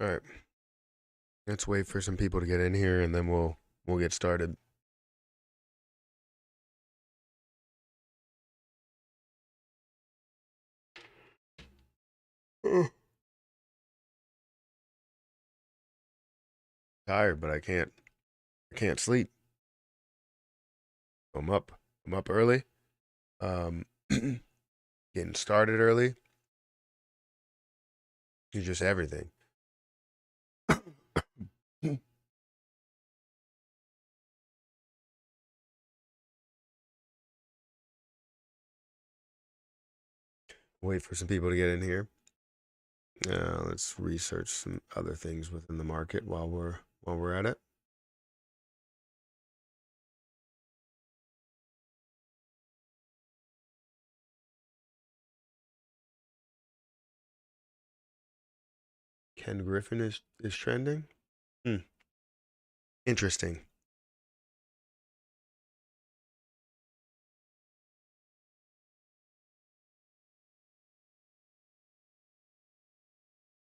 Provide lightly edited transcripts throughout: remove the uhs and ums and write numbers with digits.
All right, let's wait for some people to get in here, and then we'll get started. Tired, but I can't sleep. I'm up. I'm up early. Um, getting started early. It's just everything. Wait for some people to get in here. Let's research some other things within the market while we're at it. Ken Griffin is trending. Hmm. Interesting.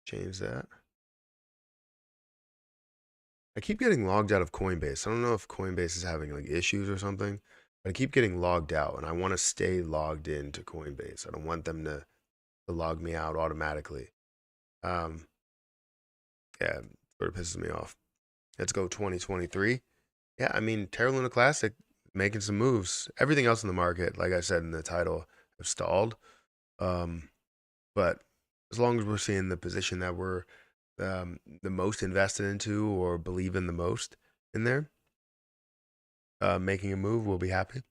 Change that. I keep getting logged out of Coinbase. I don't know if Coinbase is having like issues or something, but I keep getting logged out, and I want to stay logged into Coinbase. I don't want them to log me out automatically. Um, yeah, sort of pisses me off. Let's go 2023. Yeah, I mean Terra Luna Classic making some moves. Everything else in the market, like I said in the title, have stalled. Um, but as long as we're seeing the position that we're the most invested into or believe in the most in there, making a move, we'll be happy.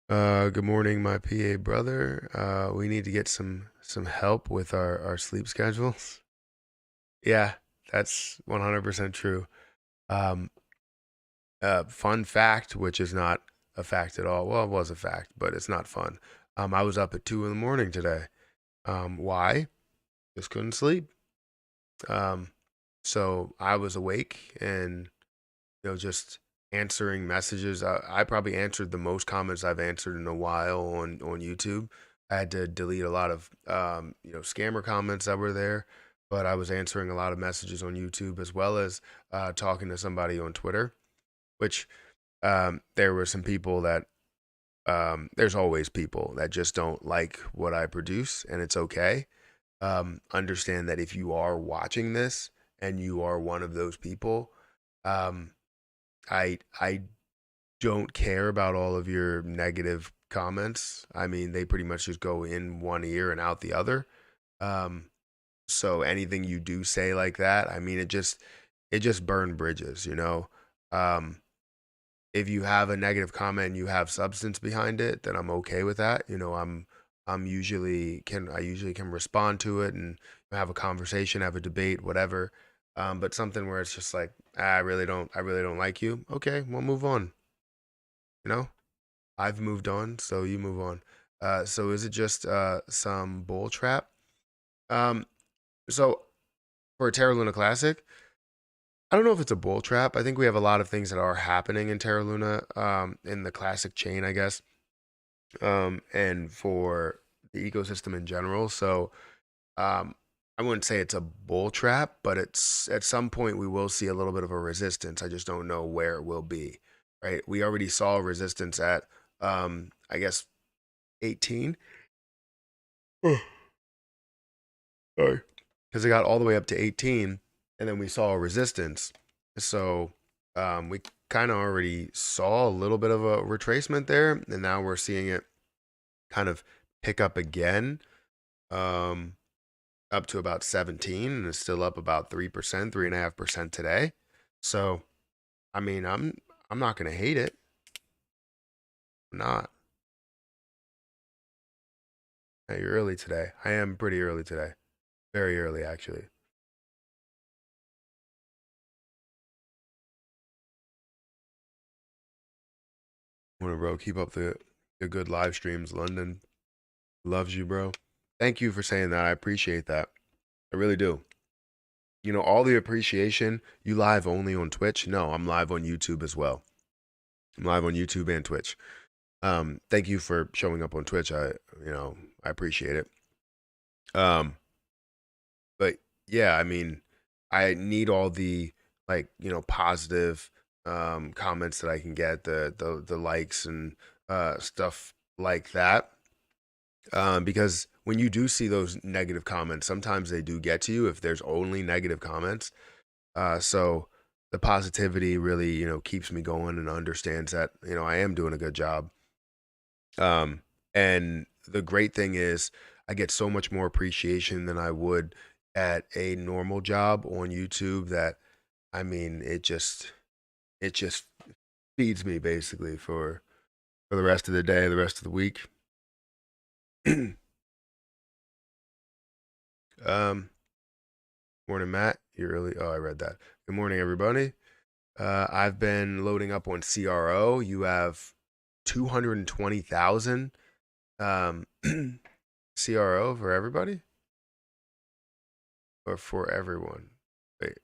Good morning, my PA brother. We need to get some help with our sleep schedules. Yeah, that's 100% true. Um, fun fact, which is not a fact at all. Well, it was a fact, but it's not fun. I was up at 2 in the morning today. Why? Just couldn't sleep. Um, so I was awake and just answering messages. I probably answered the most comments I've answered in a while on YouTube. I had to delete a lot of scammer comments that were there, but I was answering a lot of messages on YouTube as well as talking to somebody on Twitter, which there were some people that there's always people that just don't like what I produce, and it's okay. Understand that if you are watching this and you are one of those people, um, I don't care about all of your negative comments. I mean, they pretty much just go in one ear and out the other. Um, so anything you do say like that, I mean, it just burned bridges. Um, if you have a negative comment and you have substance behind it, then I'm okay with that. I usually can respond to it and have a conversation, have a debate, whatever. But something where it's just like, I really don't like you. Okay, we'll move on. You know, I've moved on, so you move on. So is it just some bull trap? Um, so for a Terra Luna Classic, I don't know if it's a bull trap. I think we have a lot of things that are happening in Terra Luna, in the classic chain, I guess, and for the ecosystem in general. So um, I wouldn't say it's a bull trap, but it's at some point we will see a little bit of a resistance. I just don't know where it will be. Right? We already saw resistance at, I guess, 18. Sorry. Because it got all the way up to 18, and then we saw a resistance. So we kind of already saw a little bit of a retracement there, and now we're seeing it kind of pick up again, um, up to about 17, and it's still up about 3%, 3.5% today. So, I mean, I'm not gonna hate it. I'm not. Hey, you're early today. I am pretty early today. Very early, actually. Wanna, bro, keep up the good live streams. London loves you, bro. Thank you for saying that. I appreciate that. I really do. You know, all the appreciation. You live only on Twitch? No, I'm live on YouTube as well. I'm live on YouTube and Twitch. Thank you for showing up on Twitch. I appreciate it. But yeah, I mean, I need all the positive comments that I can get, the likes and stuff like that. Because when you do see those negative comments, sometimes they do get to you if there's only negative comments. So the positivity really, keeps me going and understands that, I am doing a good job. And the great thing is I get so much more appreciation than I would at a normal job on YouTube that, I mean, it just feeds me basically for the rest of the day, the rest of the week. Morning, Matt. You really? Oh, I read that. Good morning, everybody. I've been loading up on CRO. You have 220,000 CRO for everybody or for everyone? Wait,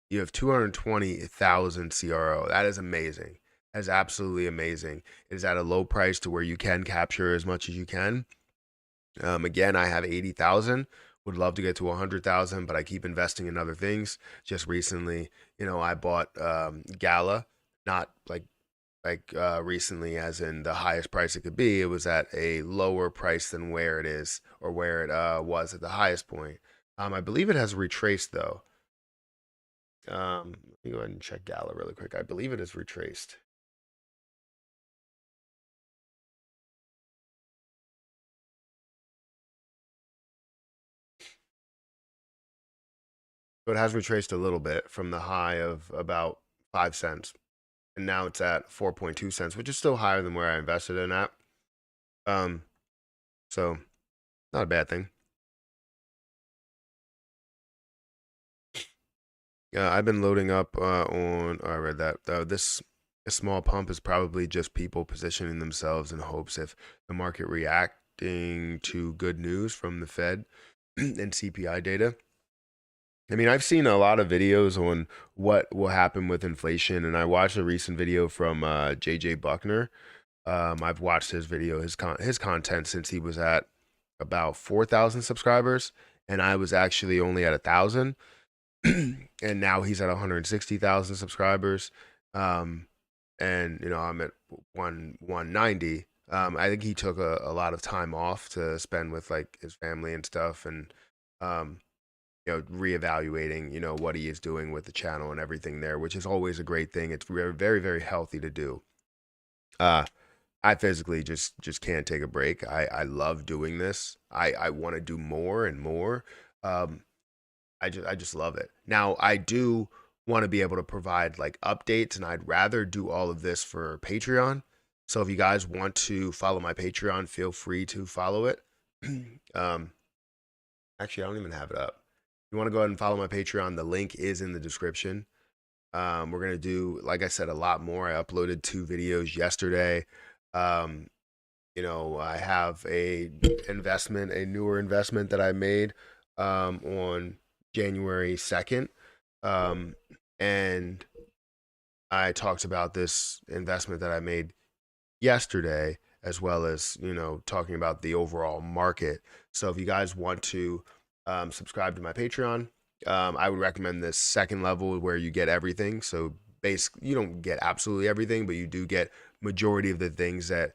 you have 220,000 CRO. That is amazing. That is absolutely amazing. It is at a low price to where you can capture as much as you can. Again, I have 80,000. Would love to get to 100,000, but I keep investing in other things. Just recently, I bought Gala, not recently, as in the highest price it could be. It was at a lower price than where it is or where it was at the highest point. I believe it has retraced though. Let me go ahead and check Gala really quick. I believe it is retraced. So it has retraced a little bit from the high of about 5 cents. And now it's at 4.2 cents, which is still higher than where I invested in at. So not a bad thing. Yeah, I've been loading up on. Oh, I read that. This small pump is probably just people positioning themselves in hopes if the market reacting to good news from the Fed and CPI data. I mean, I've seen a lot of videos on what will happen with inflation, and I watched a recent video from JJ Buckner. I've watched his video, his content since he was at about 4,000 subscribers, and I was actually only at 1,000. And now he's at 160,000 subscribers. And I'm at 190. I think he took a lot of time off to spend with like his family and stuff, and reevaluating what he is doing with the channel and everything there, which is always a great thing. It's very, very, very healthy to do. I physically just can't take a break. I love doing this. I want to do more and more. I just love it. Now I do want to be able to provide like updates, and I'd rather do all of this for Patreon. So if you guys want to follow my Patreon, feel free to follow it. Actually, I don't even have it up. If you want to go ahead and follow my Patreon, the link is in the description. We're gonna do, like I said, a lot more. I uploaded 2 videos yesterday. I have a newer investment that I made on January 2nd. And I talked about this investment that I made yesterday, as well as, talking about the overall market. So if you guys want to subscribe to my Patreon, I would recommend this second level where you get everything. So basically, you don't get absolutely everything, but you do get majority of the things that,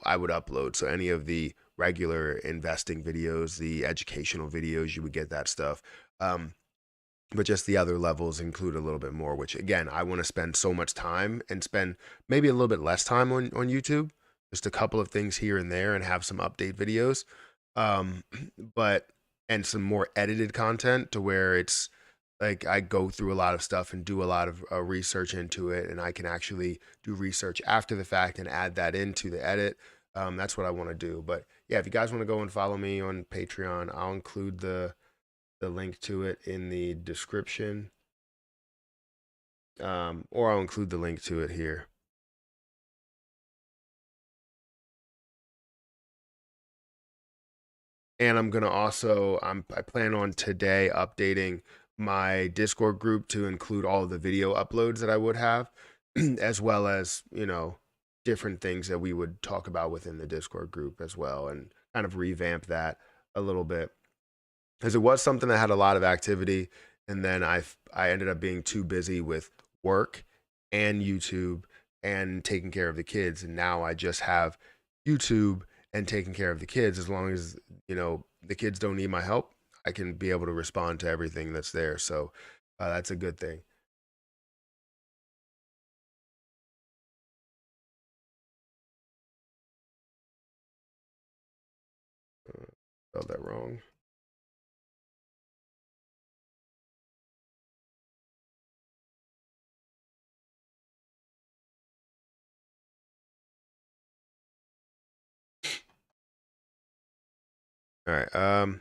I would upload. So any of the regular investing videos, the educational videos, you would get that stuff. But just the other levels include a little bit more, which again, I want to spend so much time and spend maybe a little bit less time on YouTube, just a couple of things here and there, and have some update videos. Um, but and some more edited content to where it's like I go through a lot of stuff and do a lot of research into it, and I can actually do research after the fact and add that into the edit. That's what I want to do. But yeah, if you guys want to go and follow me on Patreon, I'll include the link to it in the description, or I'll include the link to it here. And I'm gonna also I plan on today updating my Discord group to include all of the video uploads that I would have, as well as, different things that we would talk about within the Discord group as well, and kind of revamp that a little bit because it was something that had a lot of activity, and then I ended up being too busy with work and YouTube and taking care of the kids, and now I just have YouTube and taking care of the kids. As long as the kids don't need my help, I can be able to respond to everything that's there. So that's a good thing. Spelled that wrong. All right.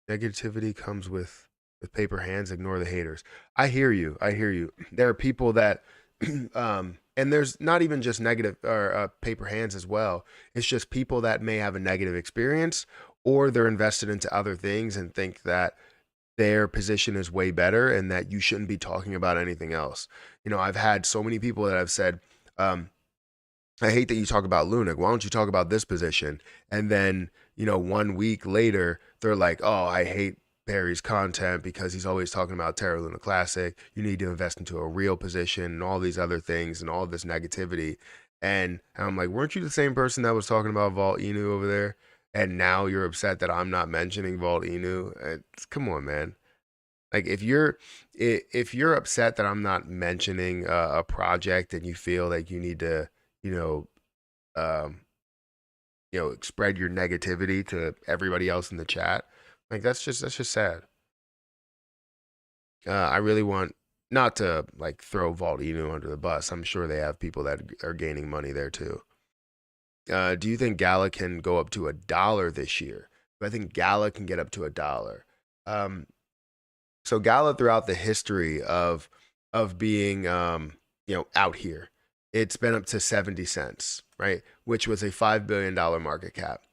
Negativity comes with paper hands. Ignore the haters. I hear you. I hear you. There are people that and there's not even just negative or paper hands as well. It's just people that may have a negative experience, or they're invested into other things and think that their position is way better and that you shouldn't be talking about anything else. I've had so many people that have said, um, I hate that you talk about Luna. Why don't you talk about this position? And then, 1 week later, they're like, oh, I hate Barry's content because he's always talking about Terra Luna Classic. You need to invest into a real position and all these other things and all this negativity. And I'm like, weren't you the same person that was talking about Vault Inu over there? And now you're upset that I'm not mentioning Vault Inu? Come on, man. Like if you're upset that I'm not mentioning a project and you feel like you need to, you know, um, spread your negativity to everybody else in the chat, like that's just sad. I really want not to like throw Vault Inu under the bus. I'm sure they have people that are gaining money there too. Do you think Gala can go up to $1 this year? I think Gala can get up to $1. Um, So Gala throughout the history of being out here, it's been up to 70 cents, right? Which was a $5 billion market cap.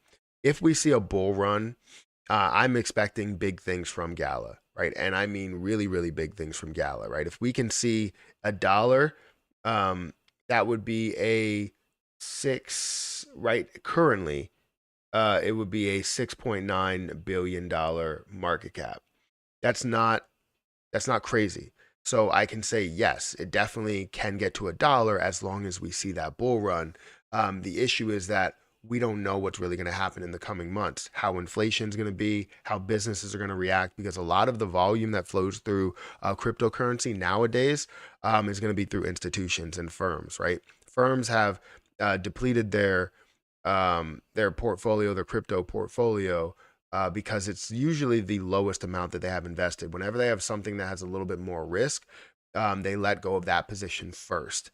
If we see a bull run, I'm expecting big things from Gala, right? And I mean really, really big things from Gala, right? If we can see $1, that would be a six, right? Currently, it would be a $6.9 billion market cap. That's not that's not crazy. So I can say yes, it definitely can get to $1 as long as we see that bull run. The issue is that we don't know what's really going to happen in the coming months, how inflation is going to be, how businesses are going to react, because a lot of the volume that flows through cryptocurrency nowadays is going to be through institutions and firms, right? Firms have depleted their portfolio, their crypto portfolio, because it's usually the lowest amount that they have invested. Whenever they have something that has a little bit more risk, they let go of that position first.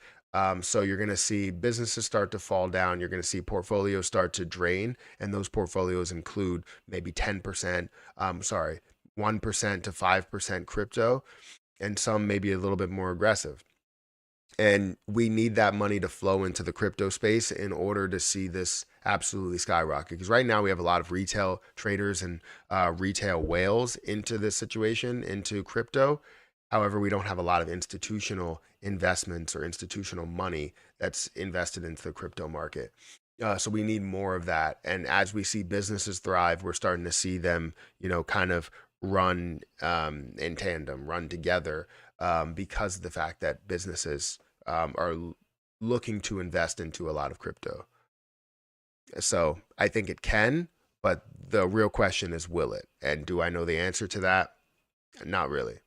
So you're going to see businesses start to fall down. You're going to see portfolios start to drain, and those portfolios include maybe 10%, 1% to 5% crypto, and some maybe a little bit more aggressive. And we need that money to flow into the crypto space in order to see this absolutely skyrocket. Because right now we have a lot of retail traders and retail whales into this situation, into crypto. However, we don't have a lot of institutional investments or institutional money that's invested into the crypto market. So we need more of that. And as we see businesses thrive, we're starting to see them, kind of run in tandem, run together, because of the fact that businesses are looking to invest into a lot of crypto. So I think it can, but the real question is, will it? And do I know the answer to that? Not really.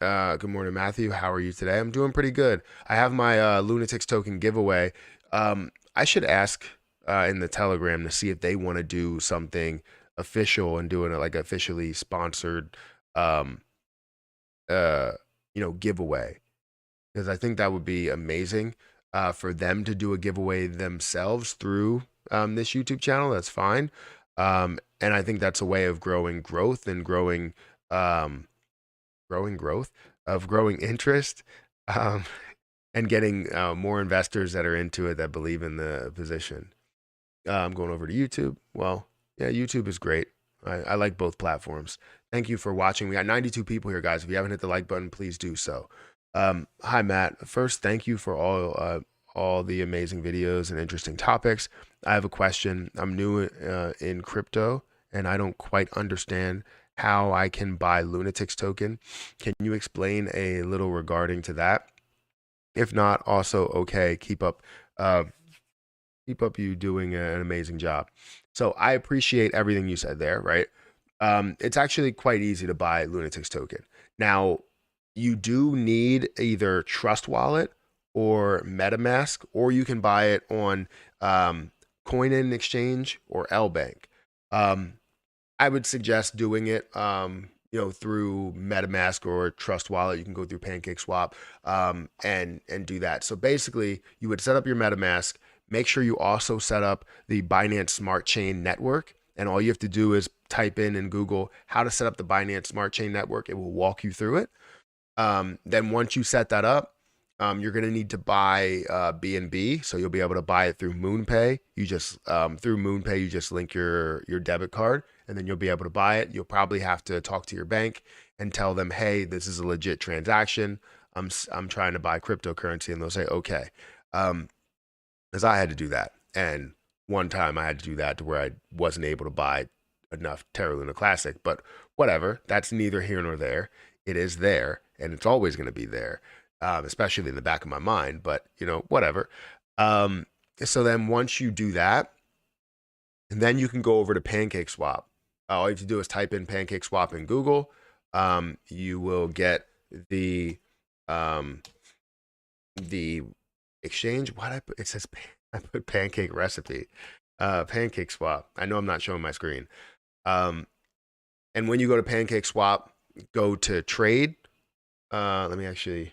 Good morning, Matthew. How are you today? I'm doing pretty good. I have my Lunatics token giveaway. I should ask in the Telegram to see if they want to do something official and doing it like officially sponsored, um, uh, giveaway, because I think that would be amazing for them to do a giveaway themselves through this YouTube channel. That's fine. And I think that's a way of growing growth and um, growing growth, of growing interest, um, and getting more investors that are into it that believe in the position. I'm going over to YouTube. Well, yeah, YouTube is great. I like both platforms. Thank you for watching. We got 92 people here, guys. If you haven't hit the like button, please do so. Hi, Matt. First, thank you for all the amazing videos and interesting topics. I have a question. I'm new in crypto, and I don't quite understand how I can buy Lunatics token. Can you explain a little regarding to that? If not, also okay. Keep up you doing an amazing job. So I appreciate everything you said there, right? It's actually quite easy to buy Lunatics token. Now, you do need either Trust Wallet or MetaMask, or you can buy it on Coin Exchange or LBank. Um, I would suggest doing it, through MetaMask or Trust Wallet. You can go through PancakeSwap and do that. So basically, you would set up your MetaMask. Make sure you also set up the Binance Smart Chain network. And all you have to do is type in Google how to set up the Binance Smart Chain network. It will walk you through it. Then once you set that up, you're going to need to buy BNB. So you'll be able to buy it through MoonPay. You just through MoonPay, you just link your debit card, and then you'll be able to buy it. You'll probably have to talk to your bank and tell them, hey, this is a legit transaction. I'm trying to buy cryptocurrency, and they'll say, okay. Because I had to do that. And one time I had to do that to where I wasn't able to buy enough Terra Luna Classic, but whatever. That's neither here nor there. It is there, and it's always going to be there, especially in the back of my mind, but whatever. So then once you do that, and then you can go over to PancakeSwap. All you have to do is type in PancakeSwap in Google. You will get the exchange. What I put, it says I put pancake recipe, PancakeSwap. I know I'm not showing my screen. And when you go to PancakeSwap, go to trade. Let me actually,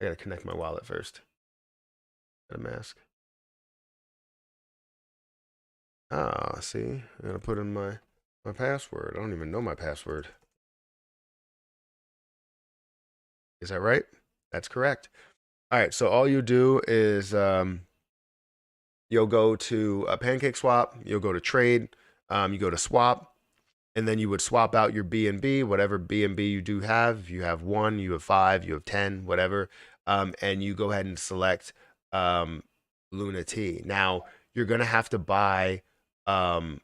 I gotta connect my wallet first. MetaMask. See, I'm gonna put in my password. I don't even know my password. Is that right? That's correct. All right, so all you do is you'll go to a PancakeSwap, you'll go to trade, you go to swap, and then you would swap out your BNB, whatever BNB you do have. If you have 1, you have 5, you have 10, whatever, and you go ahead and select Luna T. Now you're gonna have to buy, you're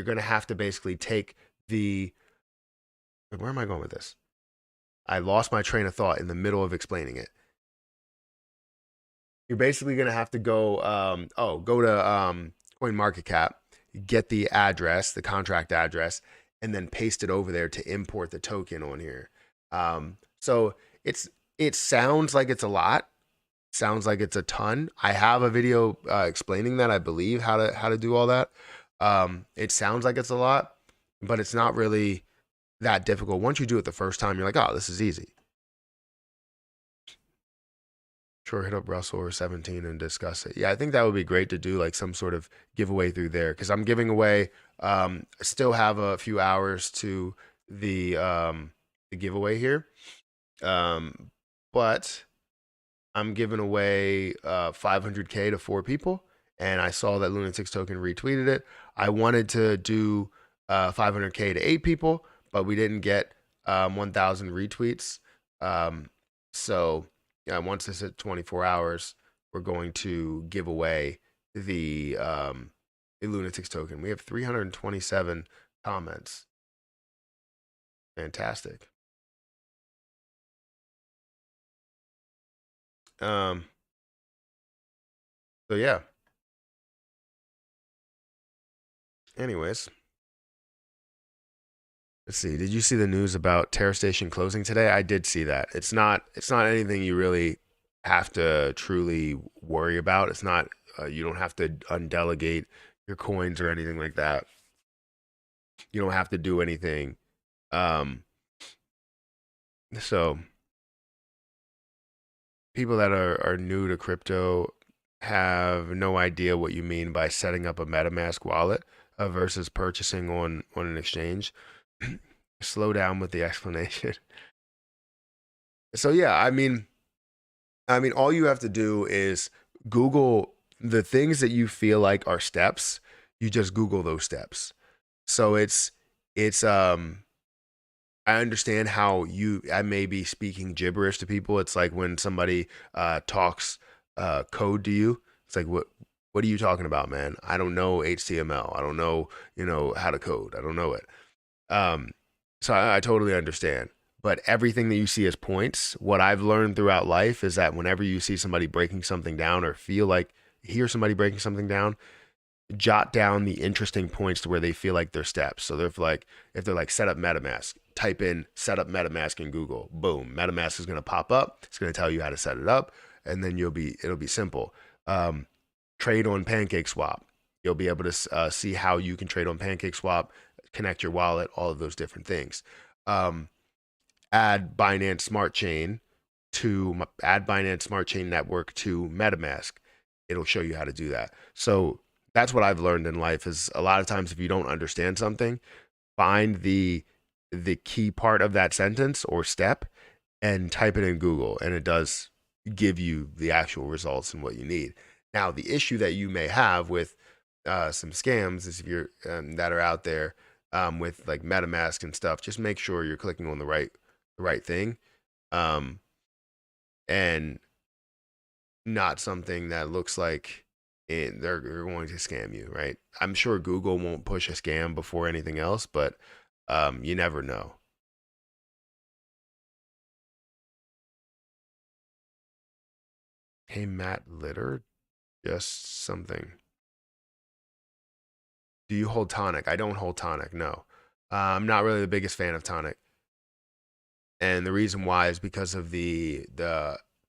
gonna have to basically take the. Where am I going with this? I lost my train of thought in the middle of explaining it. You're basically gonna have to go, go to CoinMarketCap, get the address, the contract address, and then paste it over there to import the token on here. So it sounds like it's a lot, sounds like it's a ton. I have a video explaining that, I believe, how to do all that. It sounds like it's a lot, but it's not really that difficult. Once you do it the first time, you're like, oh, this is easy. Sure, hit up Russell or 17 and discuss it. Yeah, I think that would be great to do like some sort of giveaway through there, because I'm giving away. Still have a few hours to the giveaway here, but I'm giving away 500K to 4 people, and I saw that Lunatics token retweeted it. I wanted to do 500K to 8 people, but we didn't get 1,000 retweets. So yeah, once this hit 24 hours, we're going to give away the Lunatics token. We have 327 comments. Fantastic. So yeah. Anyways, let's see. Did you see the news about Terra Station closing today? I did see that. It's not anything you really have to truly worry about. It's not you don't have to undelegate your coins or anything like that. You don't have to do anything. So people that are new to crypto have no idea what you mean by setting up a MetaMask wallet versus purchasing on an exchange. Slow down with the explanation. So yeah, I mean, all you have to do is Google the things that you feel like are steps, you just Google those steps. So it's I understand how I may be speaking gibberish to people. It's like when somebody talks code to you. It's like what are you talking about, man? I don't know HTML. I don't know, how to code. I don't know it. Um, so I totally understand. But everything that you see as points, what I've learned throughout life is that whenever you see somebody breaking something down or hear somebody breaking something down, jot down the interesting points to where they feel like they're steps. So they're like, if they're like set up MetaMask, type in set up MetaMask in Google. Boom, MetaMask is going to pop up. It's going to tell you how to set it up, and then it'll be simple. Um, Trade on PancakeSwap. You'll be able to see how you can trade on PancakeSwap, connect your wallet, all of those different things. Um, add Binance Smart Chain network to MetaMask. It'll show you how to do that. So that's what I've learned in life is a lot of times if you don't understand something, find the key part of that sentence or step and type it in Google, and it does give you the actual results and what you need. Now, the issue that you may have with some scams is if you're that are out there with like MetaMask and stuff, just make sure you're clicking on the right thing, um, and not something that looks like they're going to scam you, right? I'm sure Google won't push a scam before anything else, but you never know. Hey, Matt Litter, just something. Do you hold tonic? I don't hold tonic, no. I'm not really the biggest fan of tonic. And the reason why is because of the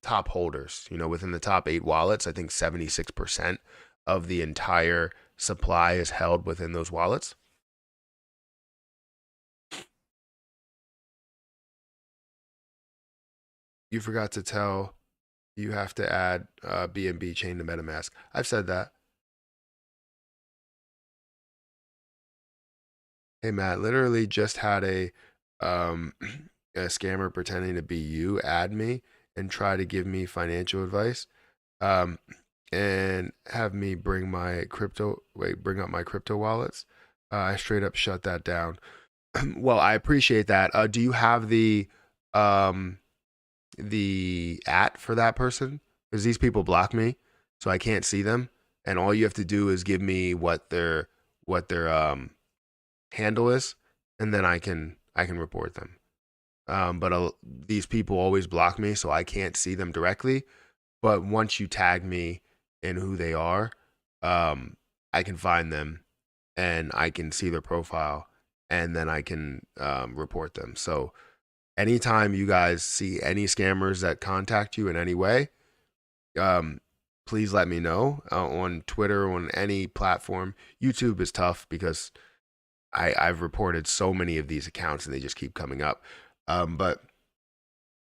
top holders. Within the top 8 wallets, I think 76% of the entire supply is held within those wallets. You forgot to tell you have to add BNB chain to MetaMask. I've said that. Hey Matt, literally just had um a scammer pretending to be you add me and try to give me financial advice. Um and have me bring up my crypto wallets. I straight up shut that down. Well, I appreciate that. Do you have um the at for that person? Because these people block me, so I can't see them. And all you have to do is give me what their handle is, and then I can report them. But these people always block me, so I can't see them directly. But once you tag me in who they are, um, I can find them and I can see their profile, and then I can report them. So anytime you guys see any scammers that contact you in any way, um, please let me know on Twitter, on any platform. YouTube is tough because I've reported so many of these accounts and they just keep coming up. But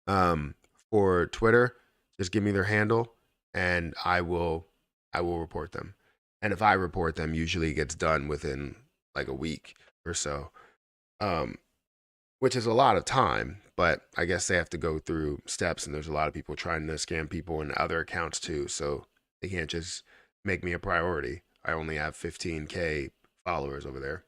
um, for Twitter, just give me their handle and I will report them. And if I report them, usually it gets done within like a week or so. Um, which is a lot of time, but I guess they have to go through steps, and there's a lot of people trying to scam people in other accounts too, so they can't just make me a priority. I only have 15K followers over there.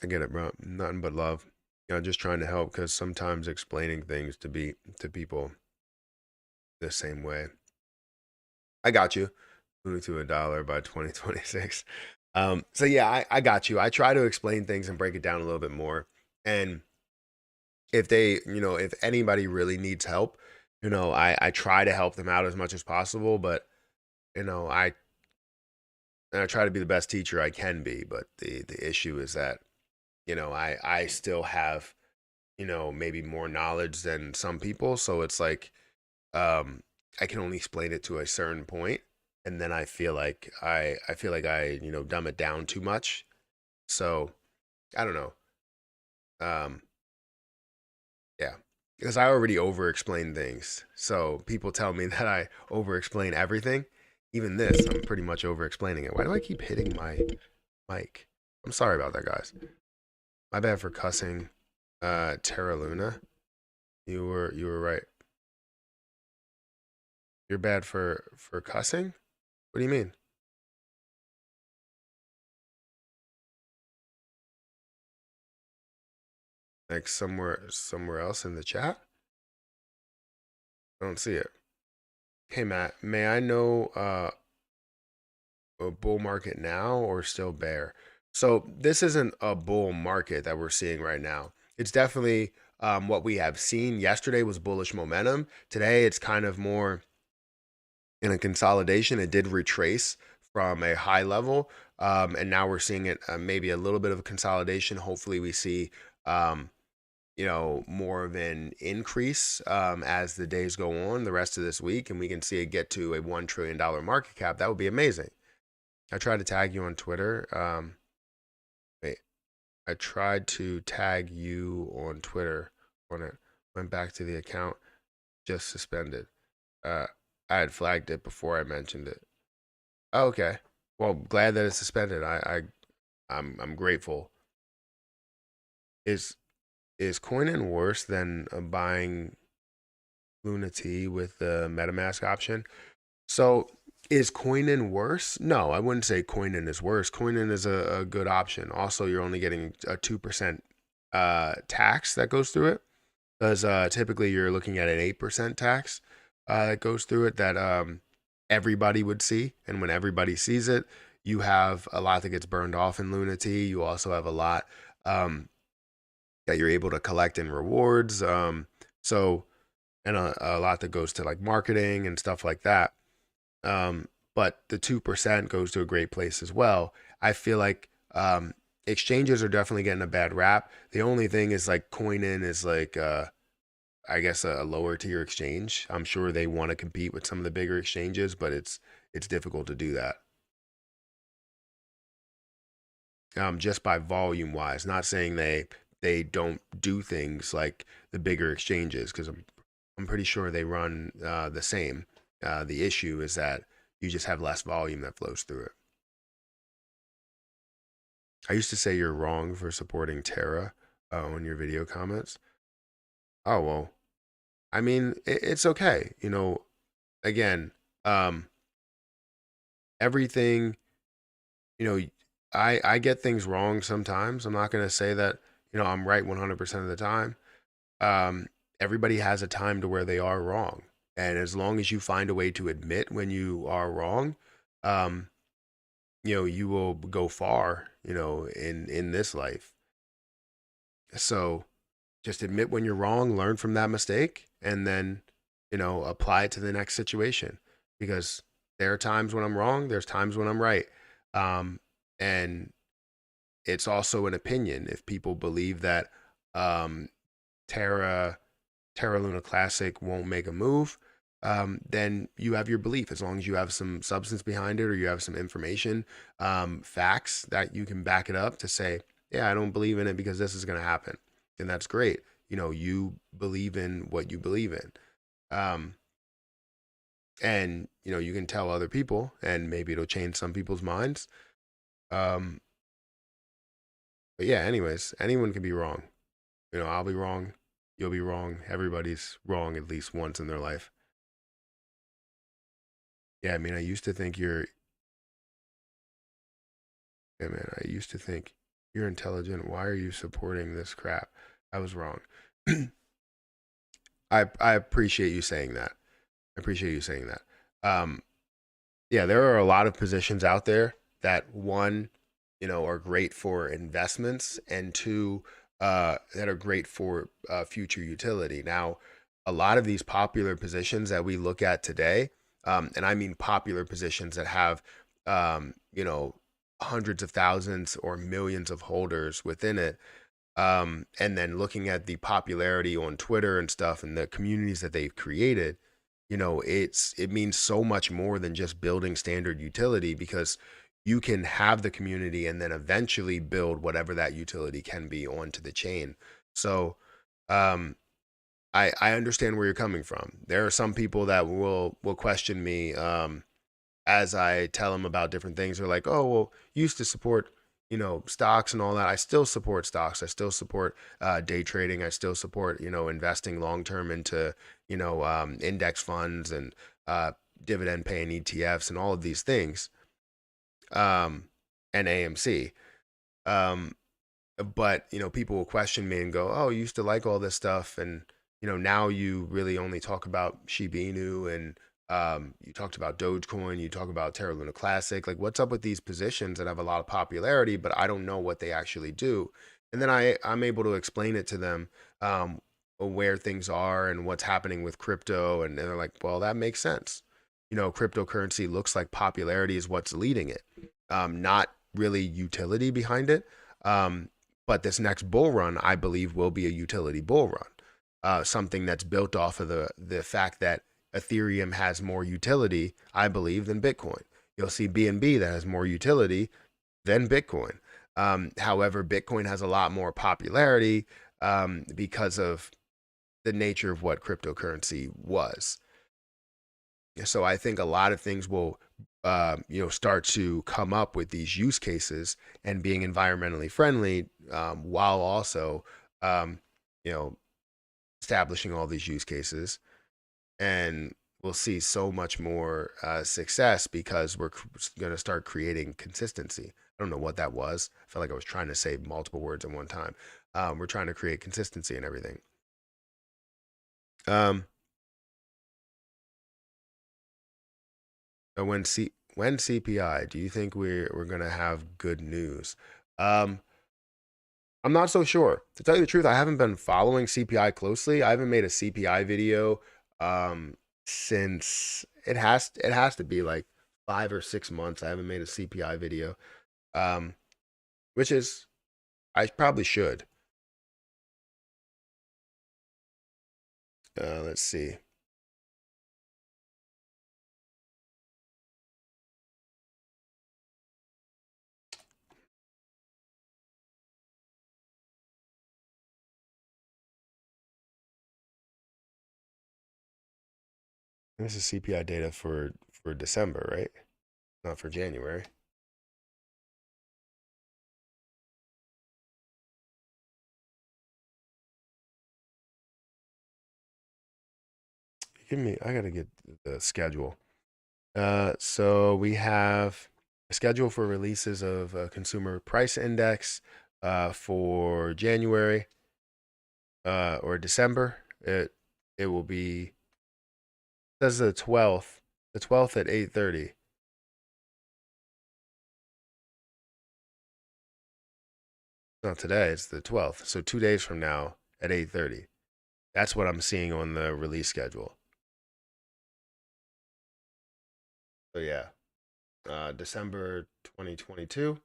I get it, bro. Nothing but love. Just trying to help because sometimes explaining things to people the same way. I got you. Moving to a dollar by 2026. So yeah, I got you. I try to explain things and break it down a little bit more. And if anybody really needs help, I try to help them out as much as possible, but you know, I I try to be the best teacher I can be, but the issue is that, I still have, maybe more knowledge than some people, so it's like um I can only explain it to a certain point, and then I feel like I dumb it down too much. So, I don't know. Um yeah. because I already over explain things. So people tell me that I over explain everything. Even this, I'm pretty much over explaining it. Why do I keep hitting my mic? I'm sorry about that, guys. My bad for cussing. Terra Luna. You were right. You're bad for cussing? What do you mean? Like somewhere else in the chat? I don't see it. Hey Matt, may I know a bull market now or still bear? So this isn't a bull market that we're seeing right now. It's definitely what we have seen. Yesterday was bullish momentum. Today it's kind of more in a consolidation. It did retrace from a high level, and now we're seeing it maybe a little bit of a consolidation. Hopefully we see um, more of an increase as the days go on the rest of this week, and we can see it get to a $1 trillion market cap. That would be amazing. I tried to tag you on Twitter. Wait, I tried to tag you on Twitter when it went back to the account, just suspended. Uh, I had flagged it before I mentioned it. Oh, okay. Well, glad that it's suspended. I'm grateful. Is is coining worse than buying Lunatics with the MetaMask option? So is coin-in worse? No, I wouldn't say coin-in is worse. Coin-in is a good option. Also, you're only getting a 2% tax that goes through it, because typically you're looking at an 8% tax that goes through it that everybody would see. And when everybody sees it, you have a lot that gets burned off in Lunati. You also have a lot that you're able to collect in rewards. So, and a lot that goes to like marketing and stuff like that. But the 2% goes to a great place as well. I feel like exchanges are definitely getting a bad rap. The only thing is like Coin-in is like I guess a lower tier exchange. I'm sure they want to compete with some of the bigger exchanges, but it's difficult to do that. Just by volume wise. Not saying they don't do things like the bigger exchanges, because I'm pretty sure they run the same. The issue is that you just have less volume that flows through it. I used to say you're wrong for supporting Terra on your video comments. Oh well, I mean it's okay. Again, um, everything. You know, I get things wrong sometimes. I'm not gonna say that I'm right 100% of the time. Everybody has a time to where they are wrong, and as long as you find a way to admit when you are wrong, um, you will go far, in this life. So just admit when you're wrong, learn from that mistake, and then, apply it to the next situation. Because there are times when I'm wrong, there's times when I'm right. And it's also an opinion. If people believe that um, Terra Terra Luna Classic won't make a move, then you have your belief. As long as you have some substance behind it, or you have some information, facts that you can back it up to say, yeah, I don't believe in it because this is going to happen. And that's great. You believe in what you believe in. Um, and, you can tell other people, and maybe it'll change some people's minds. Um, but yeah, anyways, anyone can be wrong. I'll be wrong. You'll be wrong. Everybody's wrong at least once in their life. Yeah, I mean, I used to think yeah, man, I used to think you're intelligent. Why are you supporting this crap? I was wrong. I appreciate you saying that. I appreciate you saying that. Yeah, there are a lot of positions out there that one, are great for investments, and two, that are great for future utility. Now, a lot of these popular positions that we look at today, and I mean popular positions that have, hundreds of thousands or millions of holders within it, and then looking at the popularity on Twitter and stuff and the communities that they've created, it means so much more than just building standard utility, because you can have the community and then eventually build whatever that utility can be onto the chain. So, um, I understand where you're coming from. There are some people that will question me as I tell them about different things. They're like, "Oh, well, you used to support, stocks and all that." I still support stocks. I still support day trading. I still support, investing long term into, index funds and dividend paying ETFs and all of these things, and AMC. Um, but people will question me and go, "Oh, you used to like all this stuff, and now you really only talk about Shiba Inu, and you talked about Dogecoin, you talk about Terra Luna Classic. Like, what's up with these positions that have a lot of popularity, but I don't know what they actually do?" And then I'm able to explain it to them, where things are and what's happening with crypto, and they're like, "Well, that makes sense. Cryptocurrency looks like popularity is what's leading it, not really utility behind it." Um, but this next bull run, I believe, will be a utility bull run, something that's built off of the fact that Ethereum has more utility, I believe, than Bitcoin. You'll see BNB that has more utility than Bitcoin. However, Bitcoin has a lot more popularity because of the nature of what cryptocurrency was. So I think a lot of things will, start to come up with these use cases and being environmentally friendly, while also, you know, establishing all these use cases. And we'll see so much more success because we're going to start creating consistency. I don't know what that was. I felt like I was trying to say multiple words at one time. We're trying to create consistency and everything. Um, when CPI, do you think we're gonna have good news? Um, I'm not so sure. To tell you the truth, I haven't been following CPI closely. I haven't made a CPI video um, since it has to be like 5 or 6 months. I haven't made a CPI video, um, which is I probably should. Let's see. This is CPI data for December, right? Not for January. Give me. I gotta get the schedule. So we have a schedule for releases of consumer price index for January or December. It will be, it says the 12th at 8:30. Not today, it's the 12th. So 2 days from now at 8:30. That's what I'm seeing on the release schedule. So yeah, December 2022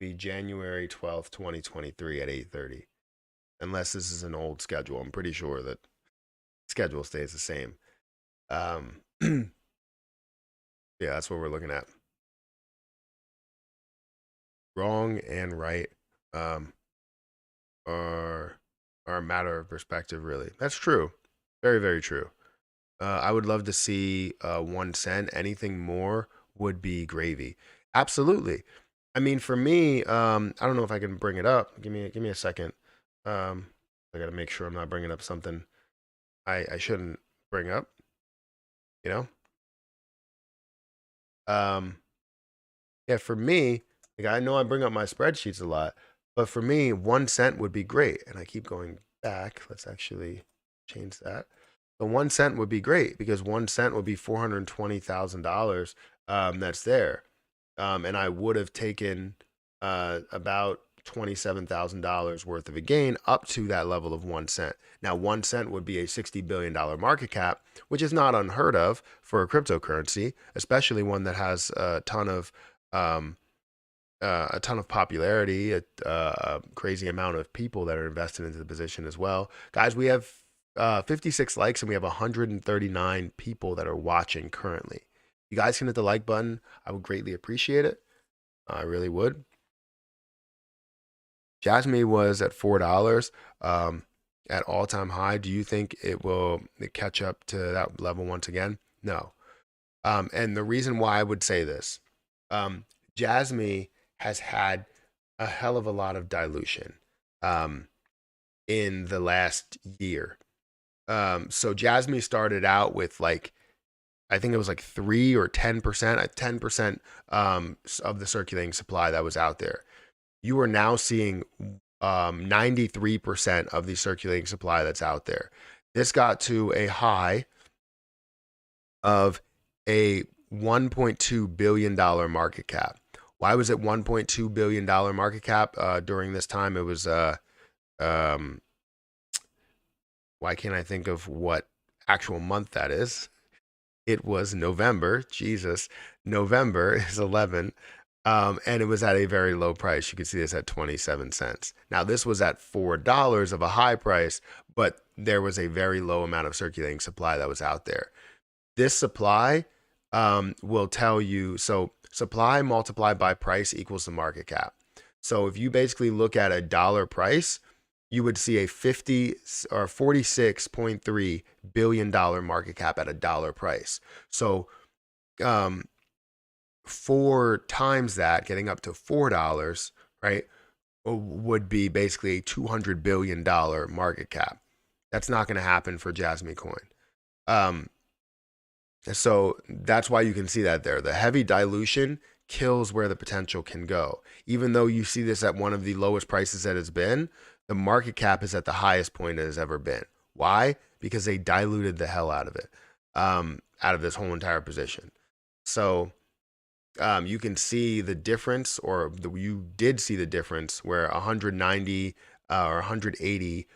be January 12th, 2023 at 8:30. Unless this is an old schedule, I'm pretty sure that schedule stays the same. Yeah, that's what we're looking at. Wrong and right um, are are a matter of perspective, really. That's true. Very, very true. I would love to see 1 cent. Anything more would be gravy. Absolutely. I mean, for me, I don't know if I can bring it up. Give me a second. Um, I got to make sure I'm not bringing up something I shouldn't bring up. You know. Um, Yeah, for me, like I know I bring up my spreadsheets a lot, but for me, 1 cent would be great. And I keep going back. Let's actually change that. The 1 cent would be great because 1 cent would be $420,000 that's there. And I would have taken about $27,000 worth of a gain up to that level of 1 cent. Now, 1 cent would be a $60 billion market cap, which is not unheard of for a cryptocurrency, especially one that has um, a ton of popularity, a crazy amount of people that are invested into the position as well. Guys, we have 56 likes and we have 139 people that are watching currently. You guys can hit the like button. I would greatly appreciate it. I really would. Jasmy was at $4. at all-time high. Do you think it will catch up to that level once again? No. And the reason why I would say this, um, Jasmy has had a hell of a lot of dilution um, in the last year. So Jasmy started out with like, I think it was like 3 or 10%, 10% of the circulating supply that was out there. You are now seeing 93% of the circulating supply that's out there. This got to a high of a $1.2 billion market cap. Why was it $1.2 billion market cap during this time? It was, um, why can't I think of what actual month that is? It was November. Jesus, November is 11. And it was at a very low price. You can see this at 27 cents. Now, this was at $4 of a high price, but there was a very low amount of circulating supply that was out there. This supply will tell you, so supply multiplied by price equals the market cap. So if you basically look at a dollar price, you would see a 50 or $46.3 billion market cap at a dollar price. So 4 times that, getting up to $4, right, would be basically a $200 billion market cap. That's not going to happen for Jasmy coin. So that's why you can see that there. The heavy dilution kills where the potential can go. Even though you see this at one of the lowest prices that it's been, the market cap is at the highest point it has ever been. Why? Because they diluted the hell out of it, out of this whole entire position. So you can see the difference, or you did see the difference where 190 or 180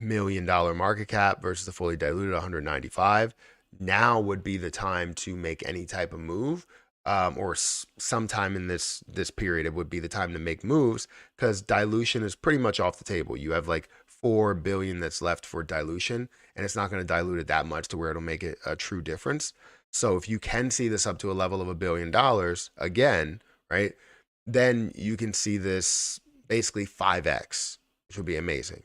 million dollar market cap versus the fully diluted 195. Now would be the time to make any type of move, or sometime in this period, it would be the time to make moves because dilution is pretty much off the table. You have like 4 billion that's left for dilution, and it's not going to dilute it that much to where it'll make it a true difference. So if you can see this up to a level of $1 billion again, right, then you can see this basically 5x, which would be amazing.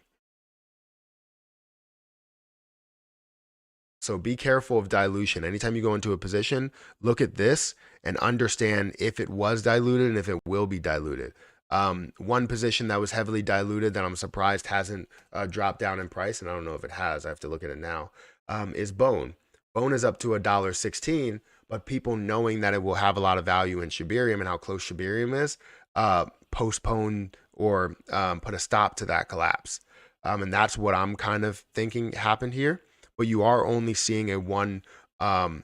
So be careful of dilution. Anytime you go into a position, look at this and understand if it was diluted and if it will be diluted. One position that was heavily diluted that I'm surprised hasn't dropped down in price, and I don't know if it has, I have to look at it now, is Bone. Bone is up to $1.16, but people knowing that it will have a lot of value in Shibarium and how close Shibarium is, postpone or put a stop to that collapse. And that's what I'm kind of thinking happened here. But you are only seeing a $189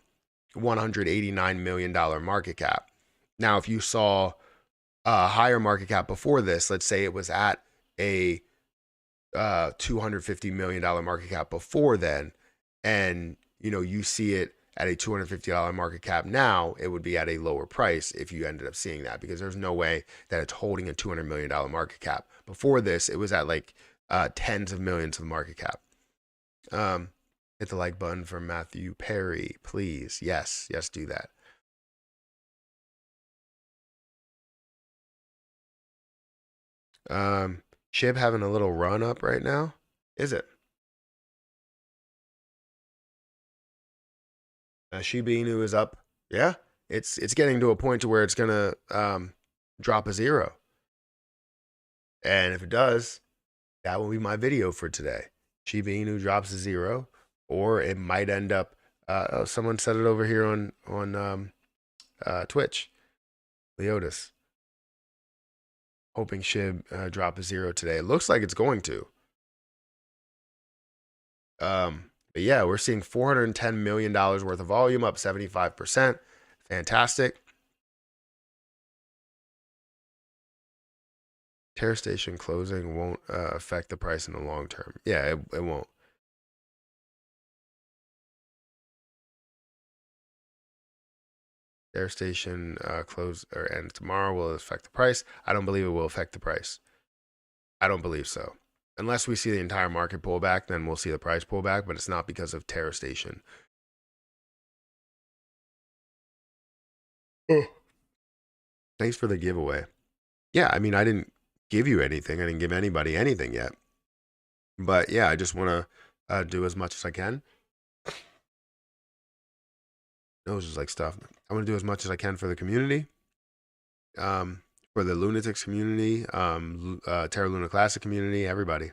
million market cap. Now, if you saw a higher market cap before this, let's say it was at a $250 million market cap before then, and you see it at a $250 market cap now, it would be at a lower price if you ended up seeing that, because there's no way that it's holding a $200 million market cap. Before this, it was at like tens of millions of market cap. Hit the like button for Matthew Perry, please. Yes, do that. Shib having a little run up right now. Is it? Shiba Inu is up. Yeah, it's getting to a point to where it's gonna drop a 0. And if it does, that will be my video for today. Shiba Inu drops a 0. Or it might end up, oh, someone said it over here on Twitch, Leotis. Hoping Shib drop a 0 today. It looks like it's going to. But yeah, we're seeing $410 million worth of volume, up 75%. Fantastic. Terra Station closing won't affect the price in the long term. Yeah, it won't. Terra Station close or end tomorrow will affect the price. I don't believe it will affect the price. I don't believe so. Unless we see the entire market pull back, then we'll see the price pull back, but it's not because of Terra Station. Thanks for the giveaway. Yeah, I mean, I didn't give you anything. I didn't give anybody anything yet. But yeah, I just want to do as much as I can. Those is like stuff. I want to do as much as I can for the community, for the Lunatics community, Terra Luna Classic community, everybody.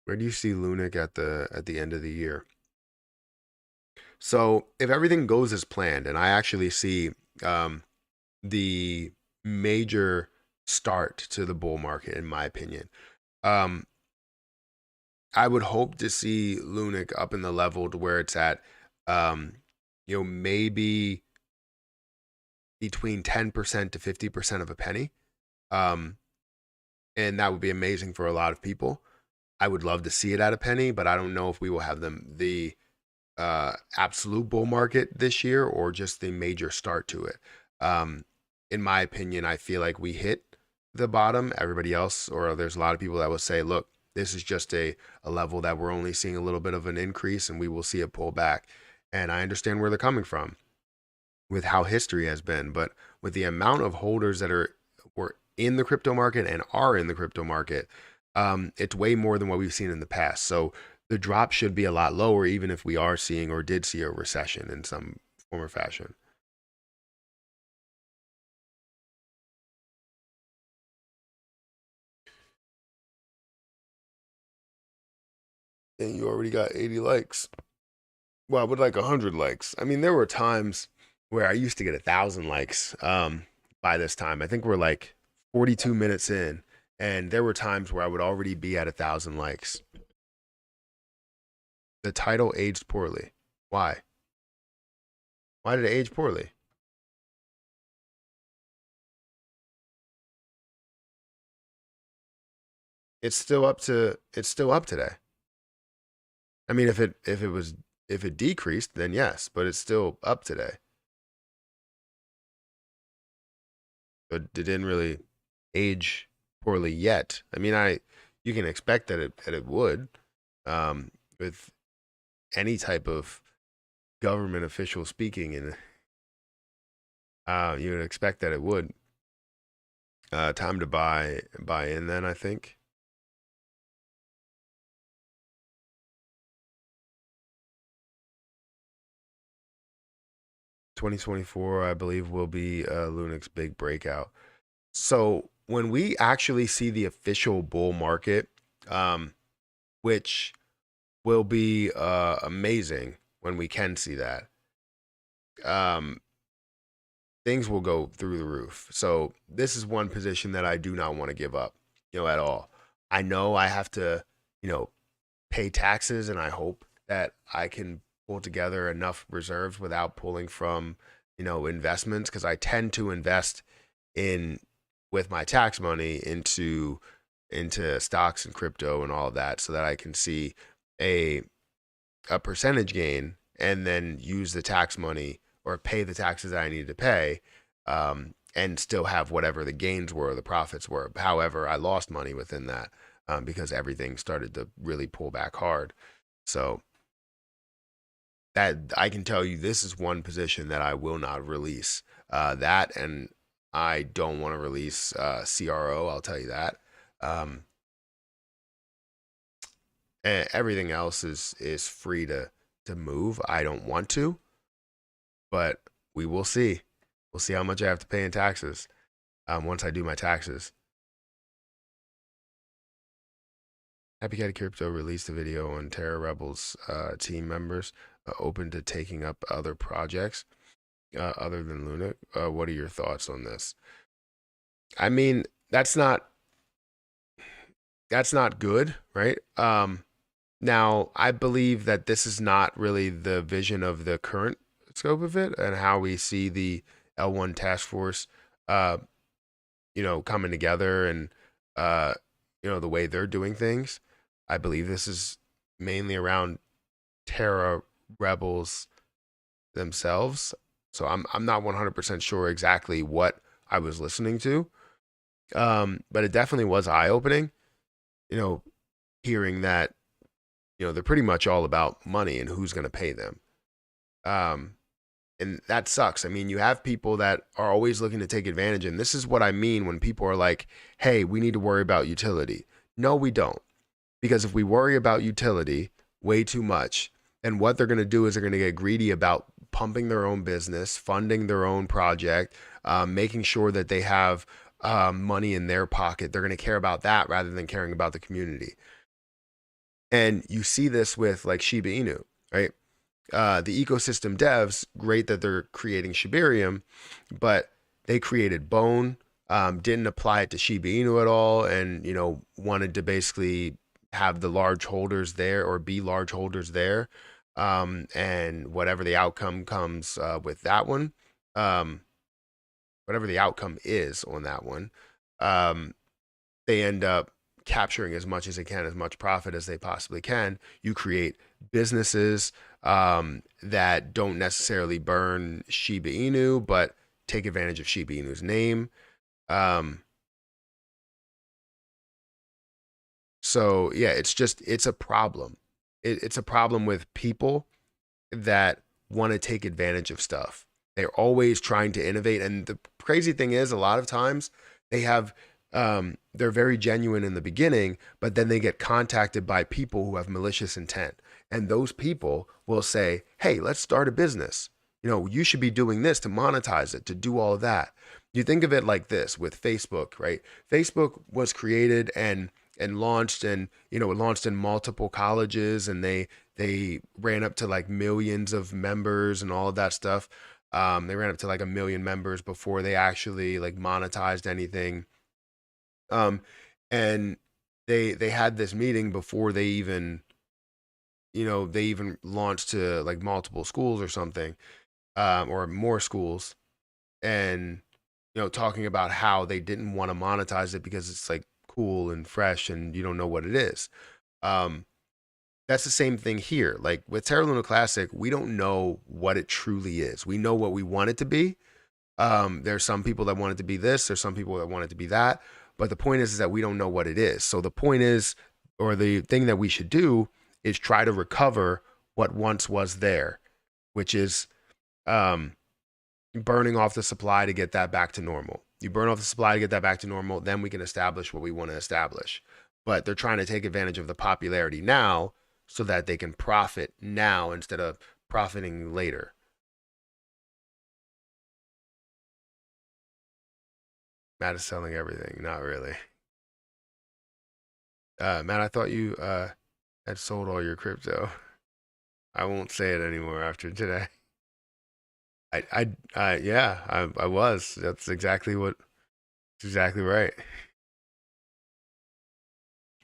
Where do you see Lunic at the end of the year? So if everything goes as planned, and I actually see um, the major start to the bull market, in my opinion, um, I would hope to see Lunic up in the level to where it's at, um, maybe between 10% to 50% of a penny. Um, and that would be amazing for a lot of people. I would love to see it at a penny, but I don't know if we will have the absolute bull market this year or just the major start to it. Um, in my opinion, I feel like we hit the bottom. Everybody else, or there's a lot of people that will say, look, this is just a level that we're only seeing a little bit of an increase and we will see a pullback. And I understand where they're coming from with how history has been, but with the amount of holders that were in the crypto market and are in the crypto market, it's way more than what we've seen in the past. So the drop should be a lot lower, even if we are seeing or did see a recession in some form or fashion. And you already got 80 likes. Well, I would like 100 likes. I mean, there were times where I used to get 1,000 likes by this time. I think we're like 42 minutes in, and there were times where I would already be at 1,000 likes. The title aged poorly. Why? Why did it age poorly? It's still up today. I mean, if it decreased, then yes, but it's still up today. But it didn't really age poorly yet. I mean, I you can expect that it would, with any type of government official speaking, and you would expect that it would. Time to buy in then, I think. 2024, I believe, will be Lunic's big breakout. So when we actually see the official bull market, um, which will be amazing when we can see that, um, things will go through the roof. So this is one position that I do not want to give up, at all. I know I have to, you know, pay taxes, and I hope that I can pull together enough reserves without pulling from, investments, because I tend to invest in with my tax money into stocks and crypto and all of that, so that I can see a a percentage gain and then use the tax money or pay the taxes that I need to pay, and still have whatever the gains were, or the profits were. However, I lost money within that, because everything started to really pull back hard. So that I can tell you, this is one position that I will not release. That, and I don't want to release CRO. I'll tell you that. Um, and everything else is free to move. I don't want to, but we will see. We'll see how much I have to pay in taxes, once I do my taxes. Happy Cat Crypto released a video on Terra Rebels team members open to taking up other projects other than Luna. What are your thoughts on this? I mean, that's not good, right? Now, I believe that this is not really the vision of the current scope of it, and how we see the L1 task force, uh, coming together, and uh, the way they're doing things. I believe this is mainly around Terra Rebels themselves. So I'm not 100% sure exactly what I was listening to, but it definitely was eye opening. You know, hearing that, they're pretty much all about money and who's going to pay them. And that sucks. I mean, you have people that are always looking to take advantage. And this is what I mean when people are like, hey, we need to worry about utility. No, we don't. Because if we worry about utility way too much, then what they're going to do is they're going to get greedy about pumping their own business, funding their own project, making sure that they have money in their pocket. They're going to care about that rather than caring about the community. And you see this with like Shiba Inu, right? The ecosystem devs, great that they're creating Shibarium, but they created Bone, didn't apply it to Shiba Inu at all, and wanted to basically have the large holders there or be large holders there, and whatever the outcome comes with that one, whatever the outcome is on that one, they end up capturing as much as they can, as much profit as they possibly can. You create businesses that don't necessarily burn Shiba Inu, but take advantage of Shiba Inu's name. So yeah, it's a problem. It's a problem with people that want to take advantage of stuff. They're always trying to innovate. And the crazy thing is, a lot of times they have, they're very genuine in the beginning, but then they get contacted by people who have malicious intent. And those people will say, hey, let's start a business. You should be doing this to monetize it, to do all of that. You think of it like this with Facebook, right? Facebook was created and launched, and it launched in multiple colleges, and they ran up to like millions of members and all of that stuff. They ran up to like 1 million members before they actually like monetized anything. And they had this meeting before they even launched to like multiple schools or something, or more schools, and talking about how they didn't want to monetize it because it's like cool and fresh and you don't know what it is. That's the same thing here. Like with Terra Luna Classic, we don't know what it truly is. We know what we want it to be. There's some people that want it to be this, there's some people that want it to be that, but the point is that we don't know what it is. So the point is, or the thing that we should do, is try to recover what once was there, which is burning off the supply to get that back to normal. You burn off the supply to get that back to normal, then we can establish what we want to establish. But they're trying to take advantage of the popularity now so that they can profit now instead of profiting later. Matt is selling everything. Not really. Matt, I thought you had sold all your crypto. I won't say it anymore after today. I was. That's exactly right.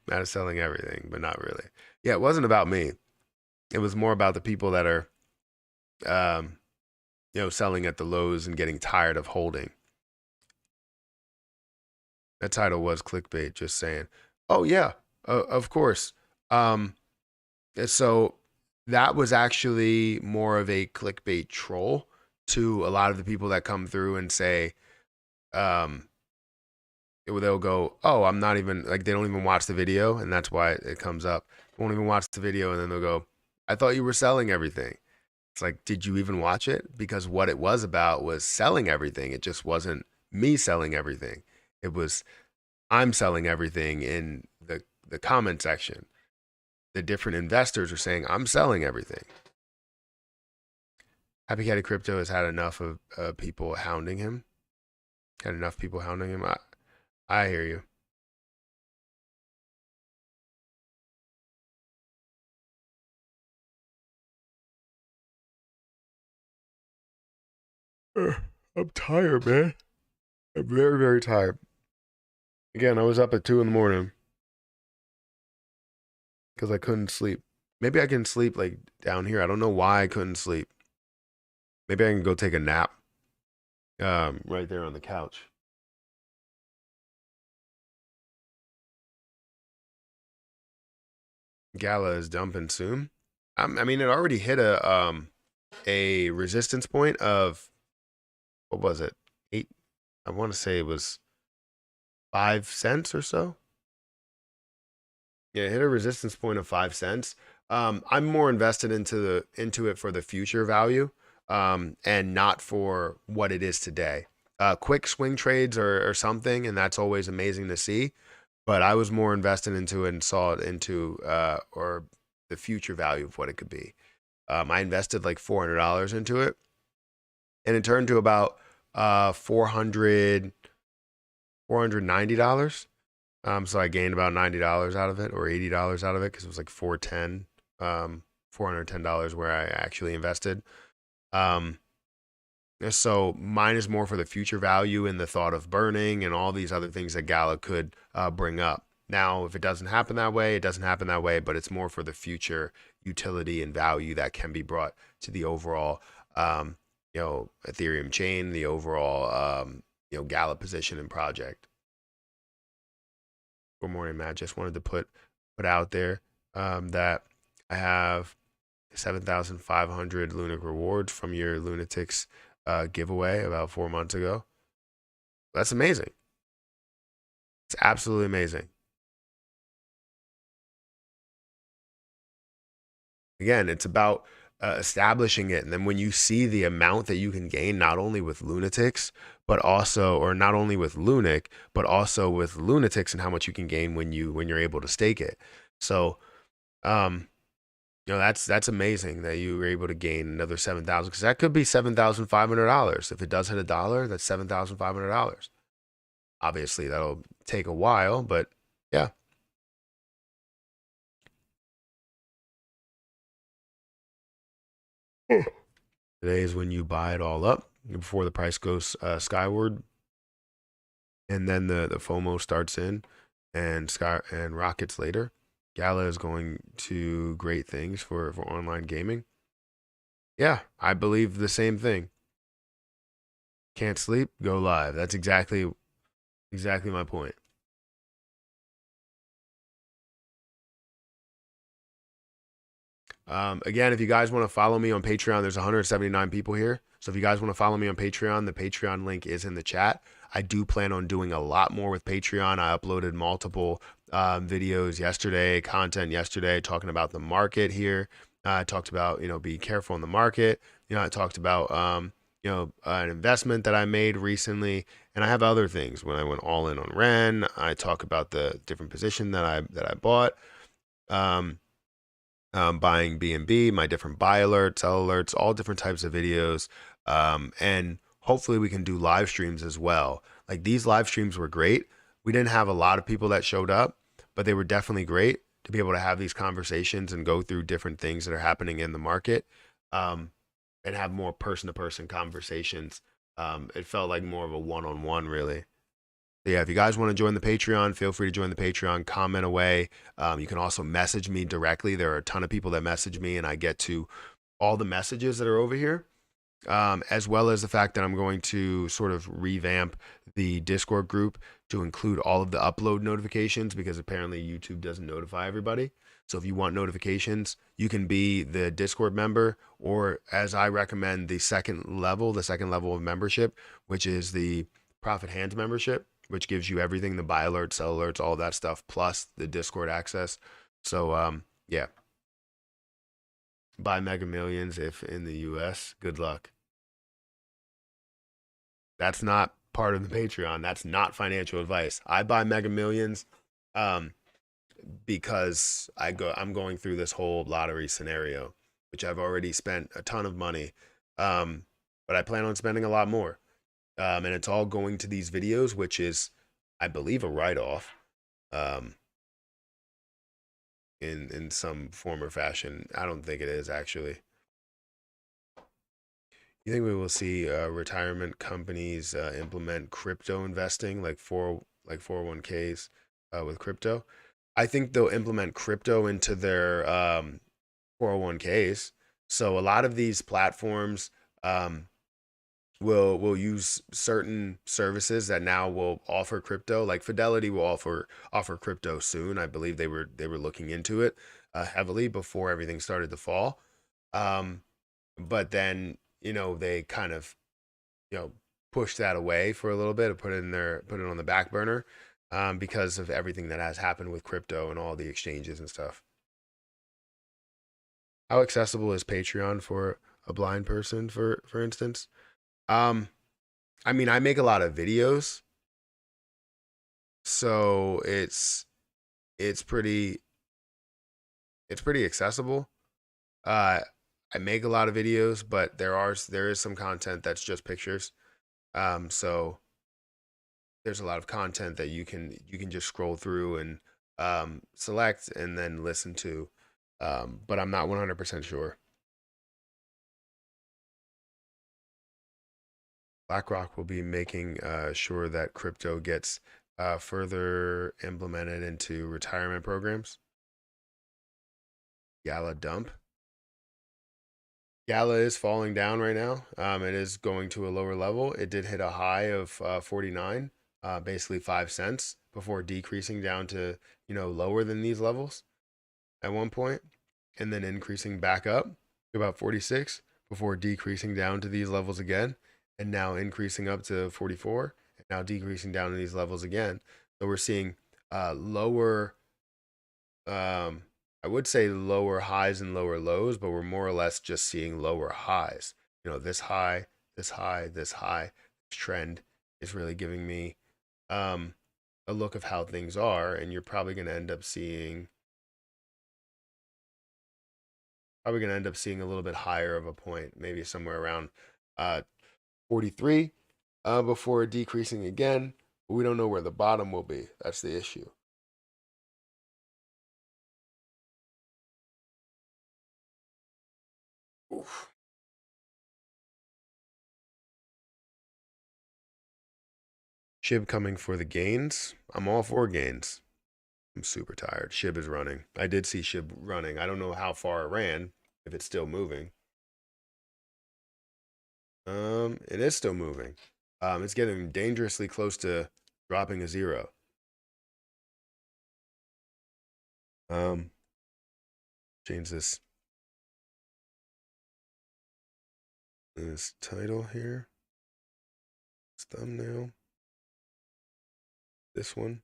Matt is selling everything, but not really. Yeah, it wasn't about me. It was more about the people that are, selling at the lows and getting tired of holding. That title was clickbait, just saying. Oh yeah, of course. So that was actually more of a clickbait troll to a lot of the people that come through and say, they'll go, oh, I'm not even, like, they don't even watch the video, and that's why it comes up. They won't even watch the video, and then they'll go, I thought you were selling everything. It's like, did you even watch it? Because what it was about was selling everything. It just wasn't me selling everything. It was I'm selling everything in the comment section. The different investors are saying, I'm selling everything. Happy Caddy Crypto has had enough of people hounding him. Had enough people hounding him. I hear you. I'm tired, man. I'm very, very tired. Again, I was up at 2 in the morning because I couldn't sleep. Maybe I can sleep like down here. I don't know why I couldn't sleep. Maybe I can go take a nap right there on the couch. Gala is dumping soon. I mean, it already hit a resistance point of, what was it? 8. I want to say it was 5 cents or so. Yeah, hit a resistance point of 5 cents. I'm more invested into it for the future value, and not for what it is today. Quick swing trades or something, and that's always amazing to see. But I was more invested into it and saw it into or the future value of what it could be. I invested like $400 into it, and it turned to about 490 dollars. So I gained about $90 out of it, or $80 out of it, because it was like 410, $410 where I actually invested. Um, so mine is more for the future value and the thought of burning and all these other things that Gala could bring up. Now, if it doesn't happen that way, it doesn't happen that way, but it's more for the future utility and value that can be brought to the overall, Ethereum chain, the overall, Gala position and project. Good morning, Matt. Just wanted to put out there that I have 7,500 Lunic rewards from your Lunatics giveaway about 4 months ago. That's amazing. It's absolutely amazing. Again, it's about establishing it. And then when you see the amount that you can gain, not only with Lunatics, but also, or not only with Lunic, but also with Lunatics, and how much you can gain when you're able to stake it. So, um, that's amazing that you were able to gain another 7,000, because that could be $7,500. If it does hit a dollar, that's $7,500. Obviously, that'll take a while, but yeah. Today is when you buy it all up before the price goes skyward, and then the FOMO starts in, and rockets later. Gala is going to great things for online gaming. Yeah, I believe the same thing. Can't sleep, go live. That's exactly my point. Again, if you guys want to follow me on Patreon, there's 179 people here. So if you guys want to follow me on Patreon, the Patreon link is in the chat. I do plan on doing a lot more with Patreon. I uploaded multiple videos yesterday, content yesterday, talking about the market here. I talked about, be careful in the market. I talked about, an investment that I made recently, and I have other things. When I went all in on Ren, I talk about the different position that I bought. Buying B&B, my different buy alerts, sell alerts, all different types of videos. And hopefully we can do live streams as well. Like, these live streams were great. We didn't have a lot of people that showed up, but they were definitely great to be able to have these conversations and go through different things that are happening in the market, and have more person-to-person conversations. It felt like more of a one-on-one, really. Yeah, if you guys want to join the Patreon, feel free to join the Patreon, comment away. You can also message me directly. There are a ton of people that message me, and I get to all the messages that are over here, as well as the fact that I'm going to sort of revamp the Discord group to include all of the upload notifications, because apparently YouTube doesn't notify everybody. So if you want notifications, you can be the Discord member, or, as I recommend, the second level of membership, which is the Profit Hands membership, which gives you everything: the buy alerts, sell alerts, all that stuff, plus the Discord access. So, yeah, buy Mega Millions if in the US. Good luck. That's not part of the Patreon. That's not financial advice. I buy Mega Millions um, because I'm going through this whole lottery scenario, which I've already spent a ton of money, um, but I plan on spending a lot more. And it's all going to these videos, which is, I believe, a write-off, um, in some form or fashion. I don't think it is, actually. You think we will see retirement companies implement crypto investing, like 401ks with crypto? I think they'll implement crypto into their 401ks. So a lot of these platforms um, will use certain services that now will offer crypto. Like Fidelity will offer crypto soon. I believe they were looking into it heavily before everything started to fall. Um, but then, they kind of, you know pushed that away for a little bit, and put it on the back burner. because of everything that has happened with crypto and all the exchanges and stuff. How accessible is Patreon for a blind person, for instance? Um, I mean, I make a lot of videos, so it's pretty it's pretty accessible. Uh, I make a lot of videos, but there is some content that's just pictures. So there's a lot of content that you can just scroll through and select and then listen to. But I'm not 100% sure. BlackRock will be making sure that crypto gets further implemented into retirement programs. Gala dump. Gala is falling down right now. It is going to a lower level. It did hit a high of 49, basically 5 cents, before decreasing down to lower than these levels at one point, and then increasing back up to about 46 before decreasing down to these levels again, and now increasing up to 44, and now decreasing down to these levels again. So we're seeing lower, um, I would say lower highs and lower lows, but we're more or less just seeing lower highs. This high, this high, this high. This trend is really giving me um, a look of how things are, and you're probably going to end up seeing a little bit higher of a point, maybe somewhere around uh, 43 before decreasing again. But we don't know where the bottom will be. That's the issue. Oof. Shib coming for the gains. I'm all for gains. I'm super tired. Shib is running. I did see Shib running. I don't know how far it ran, if it's still moving. It is still moving. It's getting dangerously close to dropping a zero. Um, change this title here. This thumbnail. This one.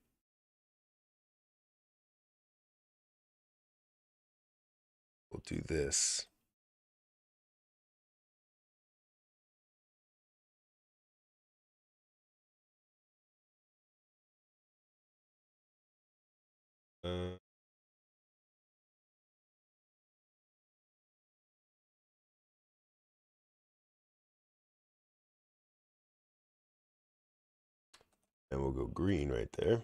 We'll do this. Uh, and we'll go green right there.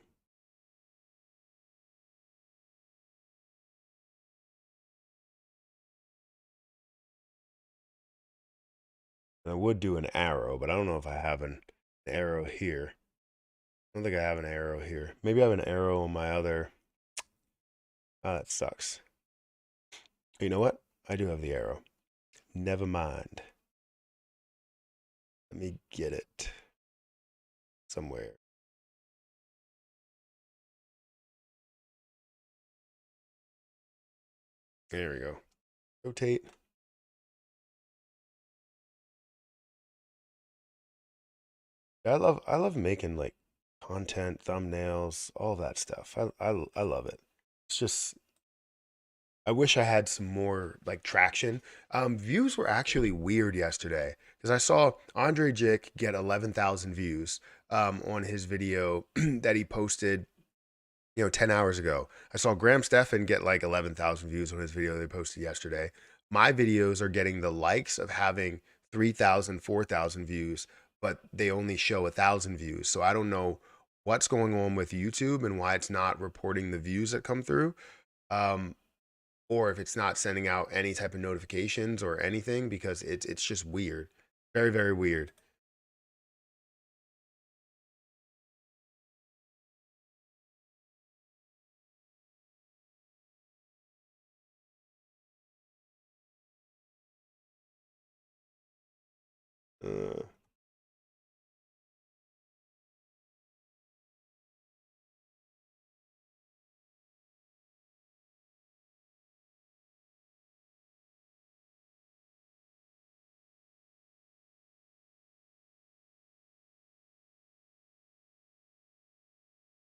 And I would do an arrow, but I don't know if I have an arrow here. I don't think I have an arrow here. Maybe I have an arrow on my other. Oh, that sucks. You know what? I do have the arrow. Never mind. Let me get it somewhere. There we go. Rotate. I love making like content, thumbnails, all that stuff. I love it. It's just I wish I had some more like traction. Views were actually weird yesterday because I saw Andre Jick get 11,000 views on his video that he posted 10 hours ago. I saw Graham Stephan get like 11,000 views on his video they posted yesterday. My videos are getting the likes of having 3,000, 4,000 views, but they only show 1,000 views. So I don't know what's going on with YouTube and why it's not reporting the views that come through. Um, or if it's not sending out any type of notifications or anything because it's just weird. Very, very weird. Uh,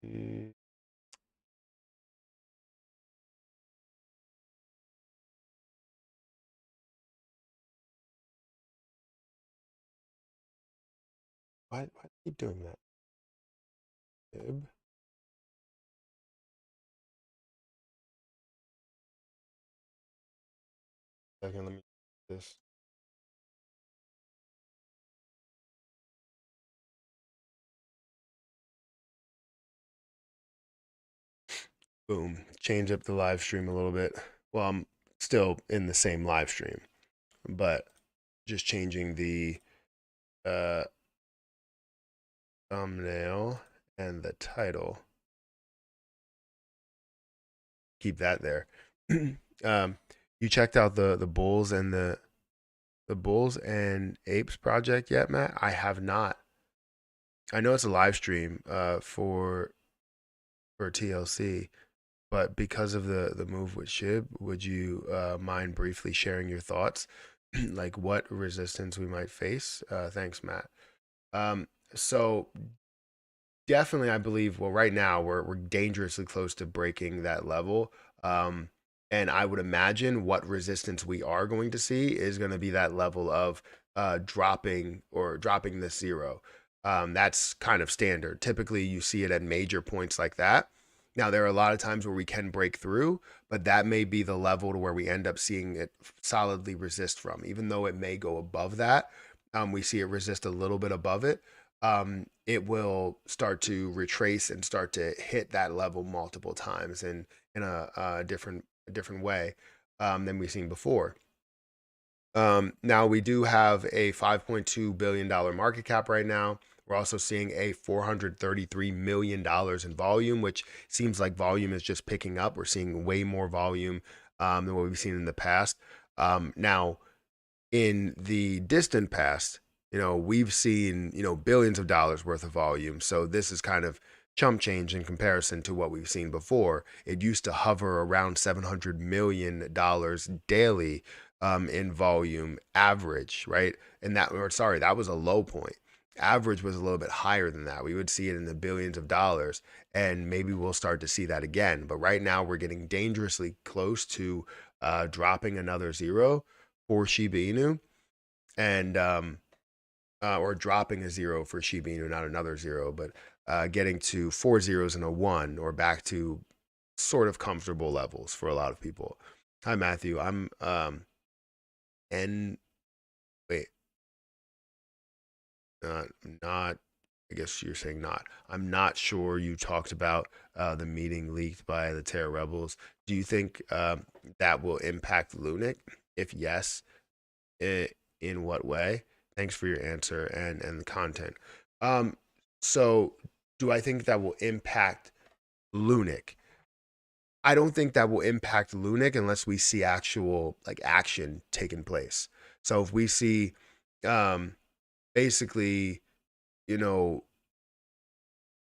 Mm, why do you keep doing that? Ib? Second, let me do this. Boom. Change up the live stream a little bit. Well, I'm still in the same live stream, but just changing the uh, thumbnail and the title. Keep that there. um, you checked out the Bulls and the Bulls and Apes project yet, Matt? I have not. I know it's a live stream for TLC, but because of the move with Shib, would you mind briefly sharing your thoughts, like what resistance we might face? Thanks, Matt. So definitely, I believe. Well, right now we're dangerously close to breaking that level. Um, and I would imagine what resistance we are going to see is going to be that level of dropping this zero. That's kind of standard. Typically, you see it at major points like that. Now, there are a lot of times where we can break through, but that may be the level to where we end up seeing it solidly resist from. Even though it may go above that, we see it resist a little bit above it. It will start to retrace and start to hit that level multiple times in a different way than we've seen before. Now we do have a $5.2 billion market cap right now. We're also seeing a $433 million in volume, which seems like volume is just picking up. We're seeing way more volume than what we've seen in the past. Now, in the distant past, we've seen, billions of dollars worth of volume. So this is kind of chump change in comparison to what we've seen before. It used to hover around $700 million daily in volume average, right? And that was a low point. Average was a little bit higher than that. We would see it in the billions of dollars, and maybe we'll start to see that again. But right now, we're getting dangerously close to dropping another zero for Shiba Inu, and or dropping a zero for Shiba Inu, not another zero, but getting to four zeros and a one, or back to sort of comfortable levels for a lot of people. Hi, Matthew. I'm N. Wait, not. I guess you're saying not. I'm not sure you talked about the meeting leaked by the Terra Rebels. Do you think that will impact Lunic? If yes, in what way? Thanks for your answer and the content. Um, so do I think that will impact Lunic? I don't think that will impact Lunic unless we see actual like action taking place. So if we see um basically, you know,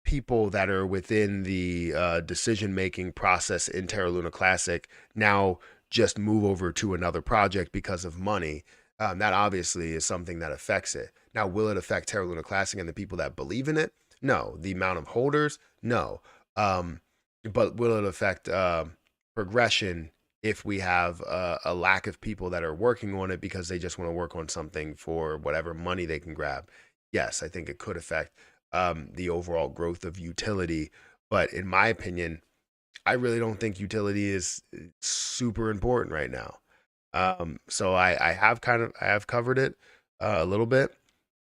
people that are within the decision making process in Terra Luna Classic now just move over to another project because of money. That obviously is something that affects it. Now, will it affect Terra Luna Classic and the people that believe in it? No. The amount of holders? No. Um, but will it affect progression if we have a lack of people that are working on it because they just want to work on something for whatever money they can grab? Yes, I think it could affect the overall growth of utility. But in my opinion, I really don't think utility is super important right now. So I have covered it a little bit,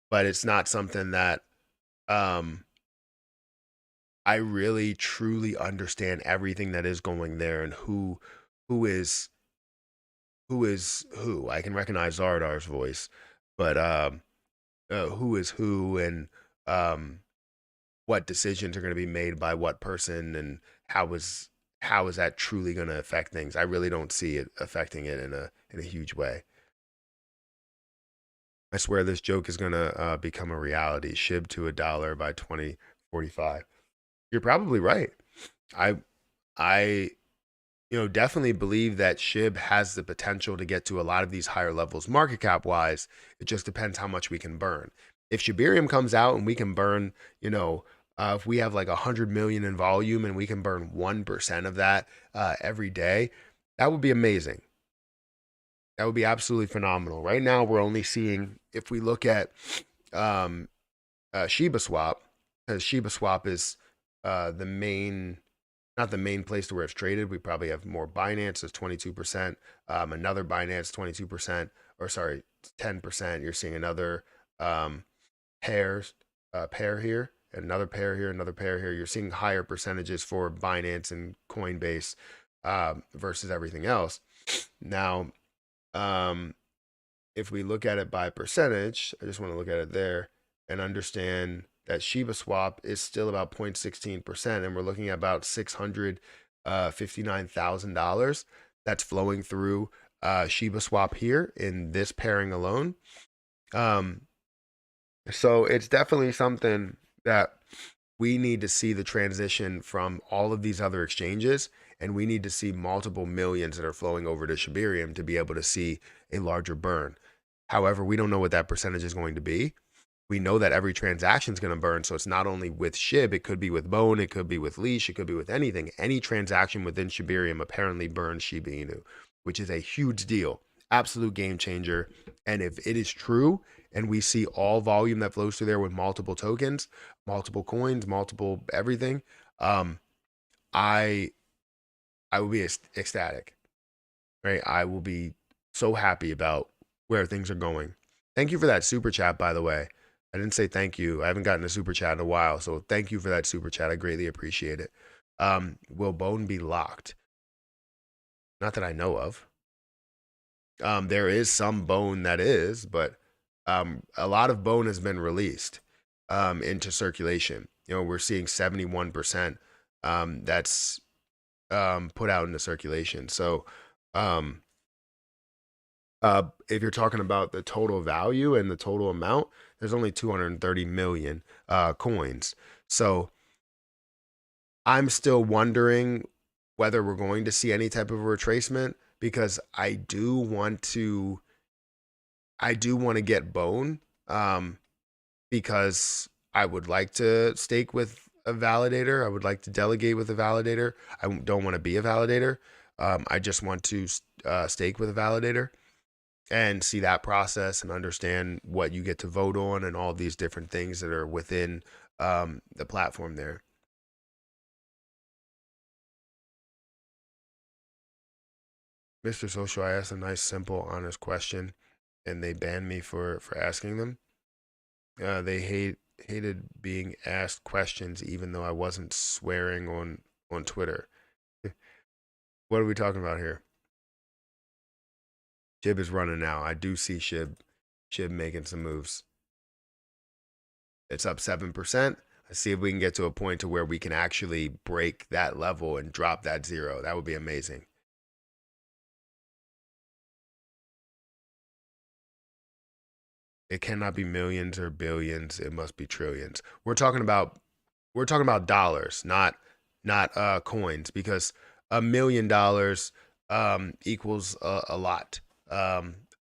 but it's not something that um, I really truly understand everything that is going there and who is who is who. I can recognize Zardar's voice, but who is who and um, what decisions are going to be made by what person and how is how is that truly going to affect things. I really don't see it affecting it in a huge way. I swear this joke is going to become a reality. Shib to a dollar by 2045. You're probably right. I i definitely believe that Shib has the potential to get to a lot of these higher levels market cap wise. It just depends how much we can burn. If Shibarium comes out and we can burn, you know, If we have like 100 million in volume and we can burn 1% of that every day, that would be amazing. That would be absolutely phenomenal. Right now, we're only seeing, if we look at um, Shiba Swap, because Shiba Swap is the main, not the main place to where it's traded. We probably have more. Binance is 22%, another Binance 22%, or sorry, 10%. You're seeing another um, pairs pair here, another pair here, another pair here. You're seeing higher percentages for Binance and Coinbase versus everything else. Now, um, if we look at it by percentage, I just want to look at it there and understand that Shiba Swap is still about 0.16%, and we're looking at about $659,000 that's flowing through Shiba Swap here in this pairing alone. Um, so it's definitely something that we need to see the transition from all of these other exchanges, and we need to see multiple millions that are flowing over to Shibarium to be able to see a larger burn. However, we don't know what that percentage is going to be. We know that every transaction is going to burn. So it's not only with SHIB, it could be with Bone, it could be with Leash, it could be with anything. Any transaction within Shibarium apparently burns Shiba Inu, which is a huge deal. Absolute game changer. And if it is true, and we see all volume that flows through there with multiple tokens, multiple coins, multiple everything, um, I I will be ecstatic, right? I will be so happy about where things are going. Thank you for that super chat, by the way. I didn't say thank you. I haven't gotten a super chat in a while, so thank you for that super chat. I greatly appreciate it. Will Bone be locked? Not that I know of. There is some Bone that is, but a lot of Bone has been released into circulation. You know, we're seeing 71% that's put out into circulation. So, um, if you're talking about the total value and the total amount, there's only 230 million coins. So I'm still wondering whether we're going to see any type of retracement, because I do want to get Bone, because I would like to stake with a validator. I would like to delegate with a validator. I don't want to be a validator. I just want to stake with a validator and see that process and understand what you get to vote on and all these different things that are within the platform there. Mr. Social, I asked a nice, simple, honest question, and they banned me for asking them. They hated being asked questions, even though I wasn't swearing on Twitter. What are we talking about here? Shib is running now. I do see Shib making some moves. It's up 7%. Let's see if we can get to a point to where we can actually break that level and drop that zero. That would be amazing. It cannot be millions or billions. It must be trillions. We're talking about dollars, not coins, because $1 million equals a lot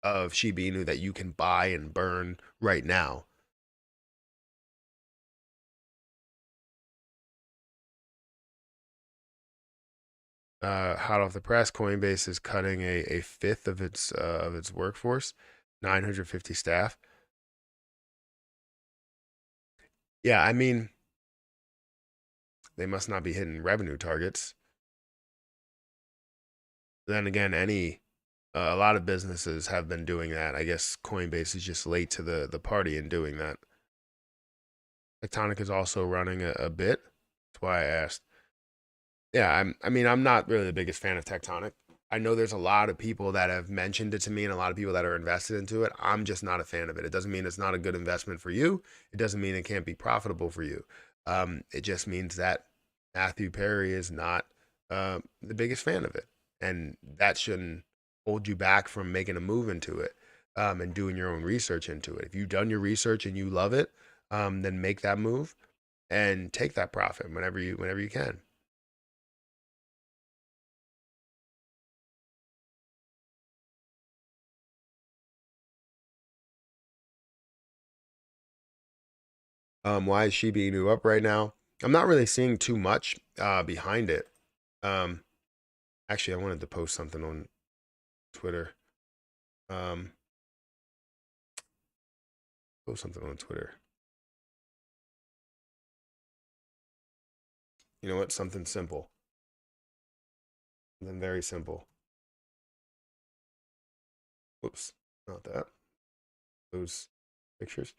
of Shiba Inu that you can buy and burn right now. Hot off the press, Coinbase is cutting a fifth of its workforce, 950 staff. Yeah, I mean, they must not be hitting revenue targets. Then again, a lot of businesses have been doing that. I guess Coinbase is just late to the party in doing that. Tectonic is also running a bit. That's why I asked. Yeah, I'm not really the biggest fan of Tectonic. I know there's a lot of people that have mentioned it to me and a lot of people that are invested into it. I'm just not a fan of it. It doesn't mean it's not a good investment for you. It doesn't mean it can't be profitable for you. It just means that Matthew Perry is not the biggest fan of it. And that shouldn't hold you back from making a move into it, and doing your own research into it. If you've done your research and you love it, then make that move and take that profit whenever you can. Why is Shiba Inu up right now? I'm not really seeing too much behind it. Um, Actually, I wanted to post something on Twitter. Um, Post something on Twitter. You know what? Something simple. Something very simple. Whoops, not that. Those pictures.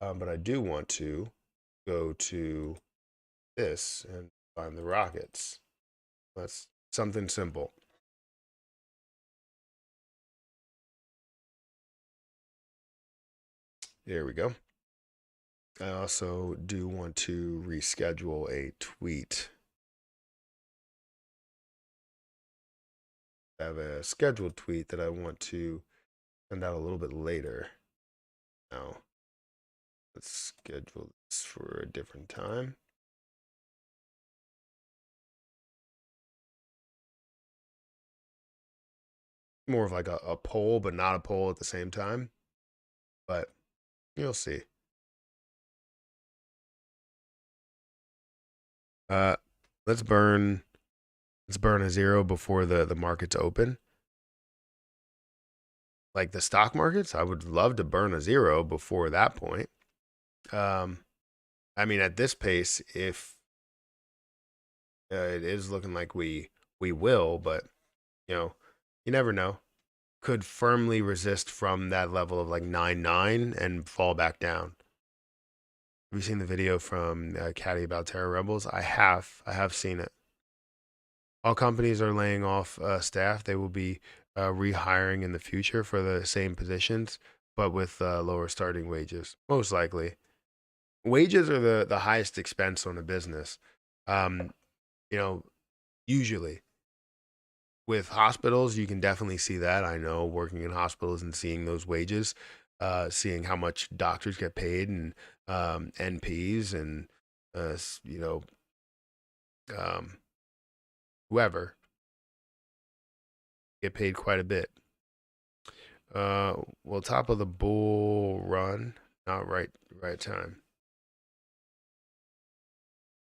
But I do want to go to this and find the rockets. That's something simple. There we go. I also do want to reschedule a tweet. I have a scheduled tweet that I want to send out a little bit later. Now, let's schedule this for a different time. More of like a poll, but not a poll at the same time. But you'll see. Uh, let's burn a zero before the markets open. Like the stock markets, I would love to burn a zero before that point. I mean, at this pace, if it is looking like we will, but you know, you never know. Could firmly resist from that level of like 9.9 and fall back down. Have you seen the video from Caddy about Terra Rebels? I have. I have seen it. All companies are laying off staff. They will be rehiring in the future for the same positions, but with lower starting wages, most likely. Wages are the highest expense on a business. Um, you know, usually with hospitals, you can definitely see that. I know working in hospitals and seeing those wages, seeing how much doctors get paid and NPs and you know um, whoever get paid quite a bit. Well, top of the bull run, not right time.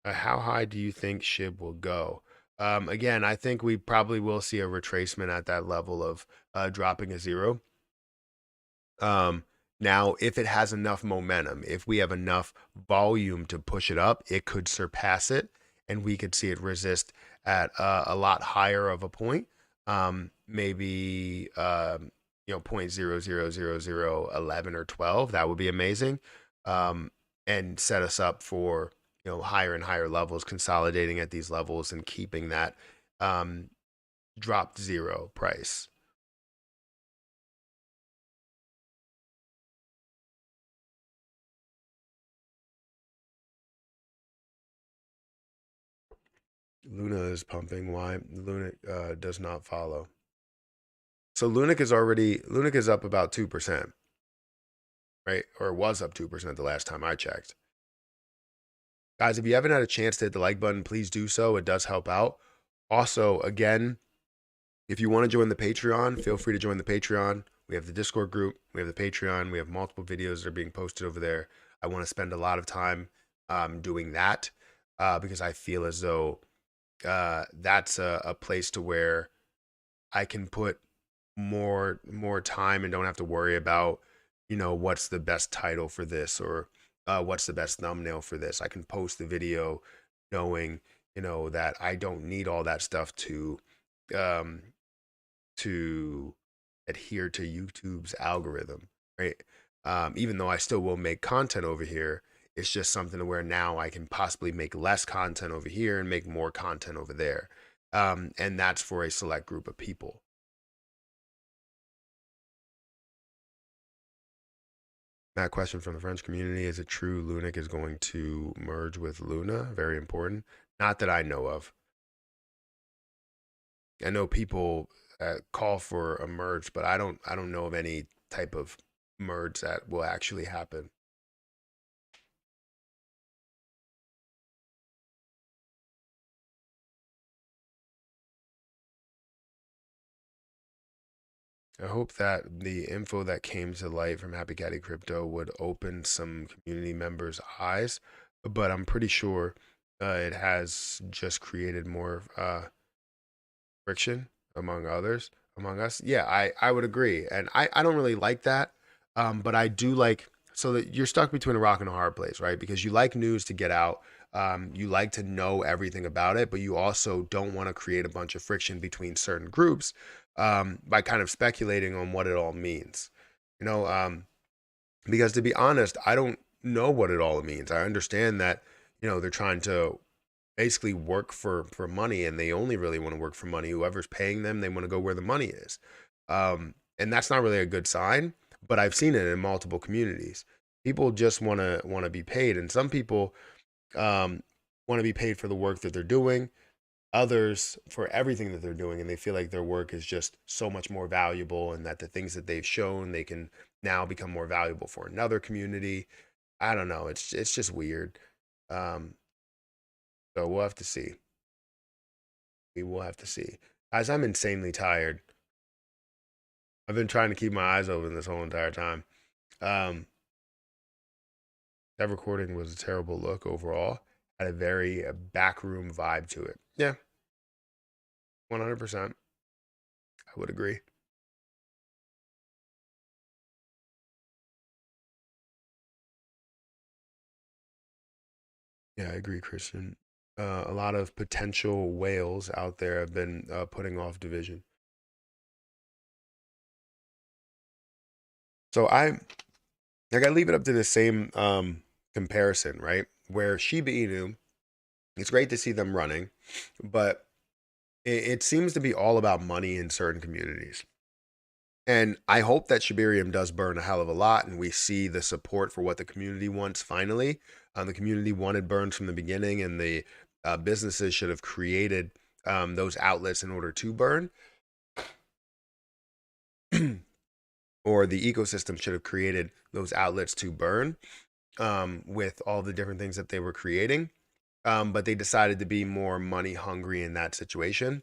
How high do you think SHIB will go? Again, I think we probably will see a retracement at that level of dropping a zero. Now, if it has enough momentum, if we have enough volume to push it up, it could surpass it, and we could see it resist at a lot higher of a point. Maybe you know, 0.000011 or 12. That would be amazing, and set us up for higher and higher levels, consolidating at these levels and keeping that dropped zero price. Luna is pumping. Why? Luna does not follow. So Lunic is up about 2%, right? Or was up 2% the last time I checked. Guys, if you haven't had a chance to hit the like button, please do so. It does help out. Also, again, if you want to join the Patreon, feel free to join the Patreon. We have the Discord group, we have the Patreon, we have multiple videos that are being posted over there. I want to spend a lot of time doing that because I feel as though that's a place to where I can put more time and don't have to worry about what's the best title for this or what's the best thumbnail for this. I can post the video knowing that I don't need all that stuff um to adhere to YouTube's algorithm, right? Even though I still will make content over here, it's just something where now I can possibly make less content over here and make more content over there. And that's for a select group of people. That question from the French community: is it true Lunic is going to merge with Luna? Very important. Not that I know of. I know people call for a merge, but I don't know of any type of merge that will actually happen. I hope that the info that came to light from Happy Caddy Crypto would open some community members' eyes, but I'm pretty sure it has just created more friction among others, among us. Yeah, I would agree. And I don't really like that. But I do like, so that you're stuck between a rock and a hard place, right? Because you like news to get out. You like to know everything about it, but you also don't want to create a bunch of friction between certain groups by kind of speculating on what it all means. You know, because to be honest, I don't know what it all means. I understand that, they're trying to basically work for money, and they only really want to work for money. Whoever's paying them, they want to go where the money is. And that's not really a good sign, but I've seen it in multiple communities. People just want to be paid, and some people um, want to be paid for the work that they're doing, others for everything that they're doing, and they feel like their work is just so much more valuable, and that the things that they've shown, they can now become more valuable for another community. I don't know. It's just weird. Um, so we'll have to see. We will have to see. Guys, I'm insanely tired. I've been trying to keep my eyes open this whole entire time. Um, that recording was a terrible look overall. Had a very backroom vibe to it. Yeah, 100%. I would agree. Yeah, I agree, Christian. A lot of potential whales out there have been putting off division. So I leave it up to the same comparison, right? Where Shiba Inu, it's great to see them running, but it seems to be all about money in certain communities. And I hope that Shibarium does burn a hell of a lot, and we see the support for what the community wants finally. The community wanted burns from the beginning, and the businesses should have created those outlets in order to burn, or the ecosystem should have created those outlets to burn with all the different things that they were creating. But they decided to be more money hungry in that situation,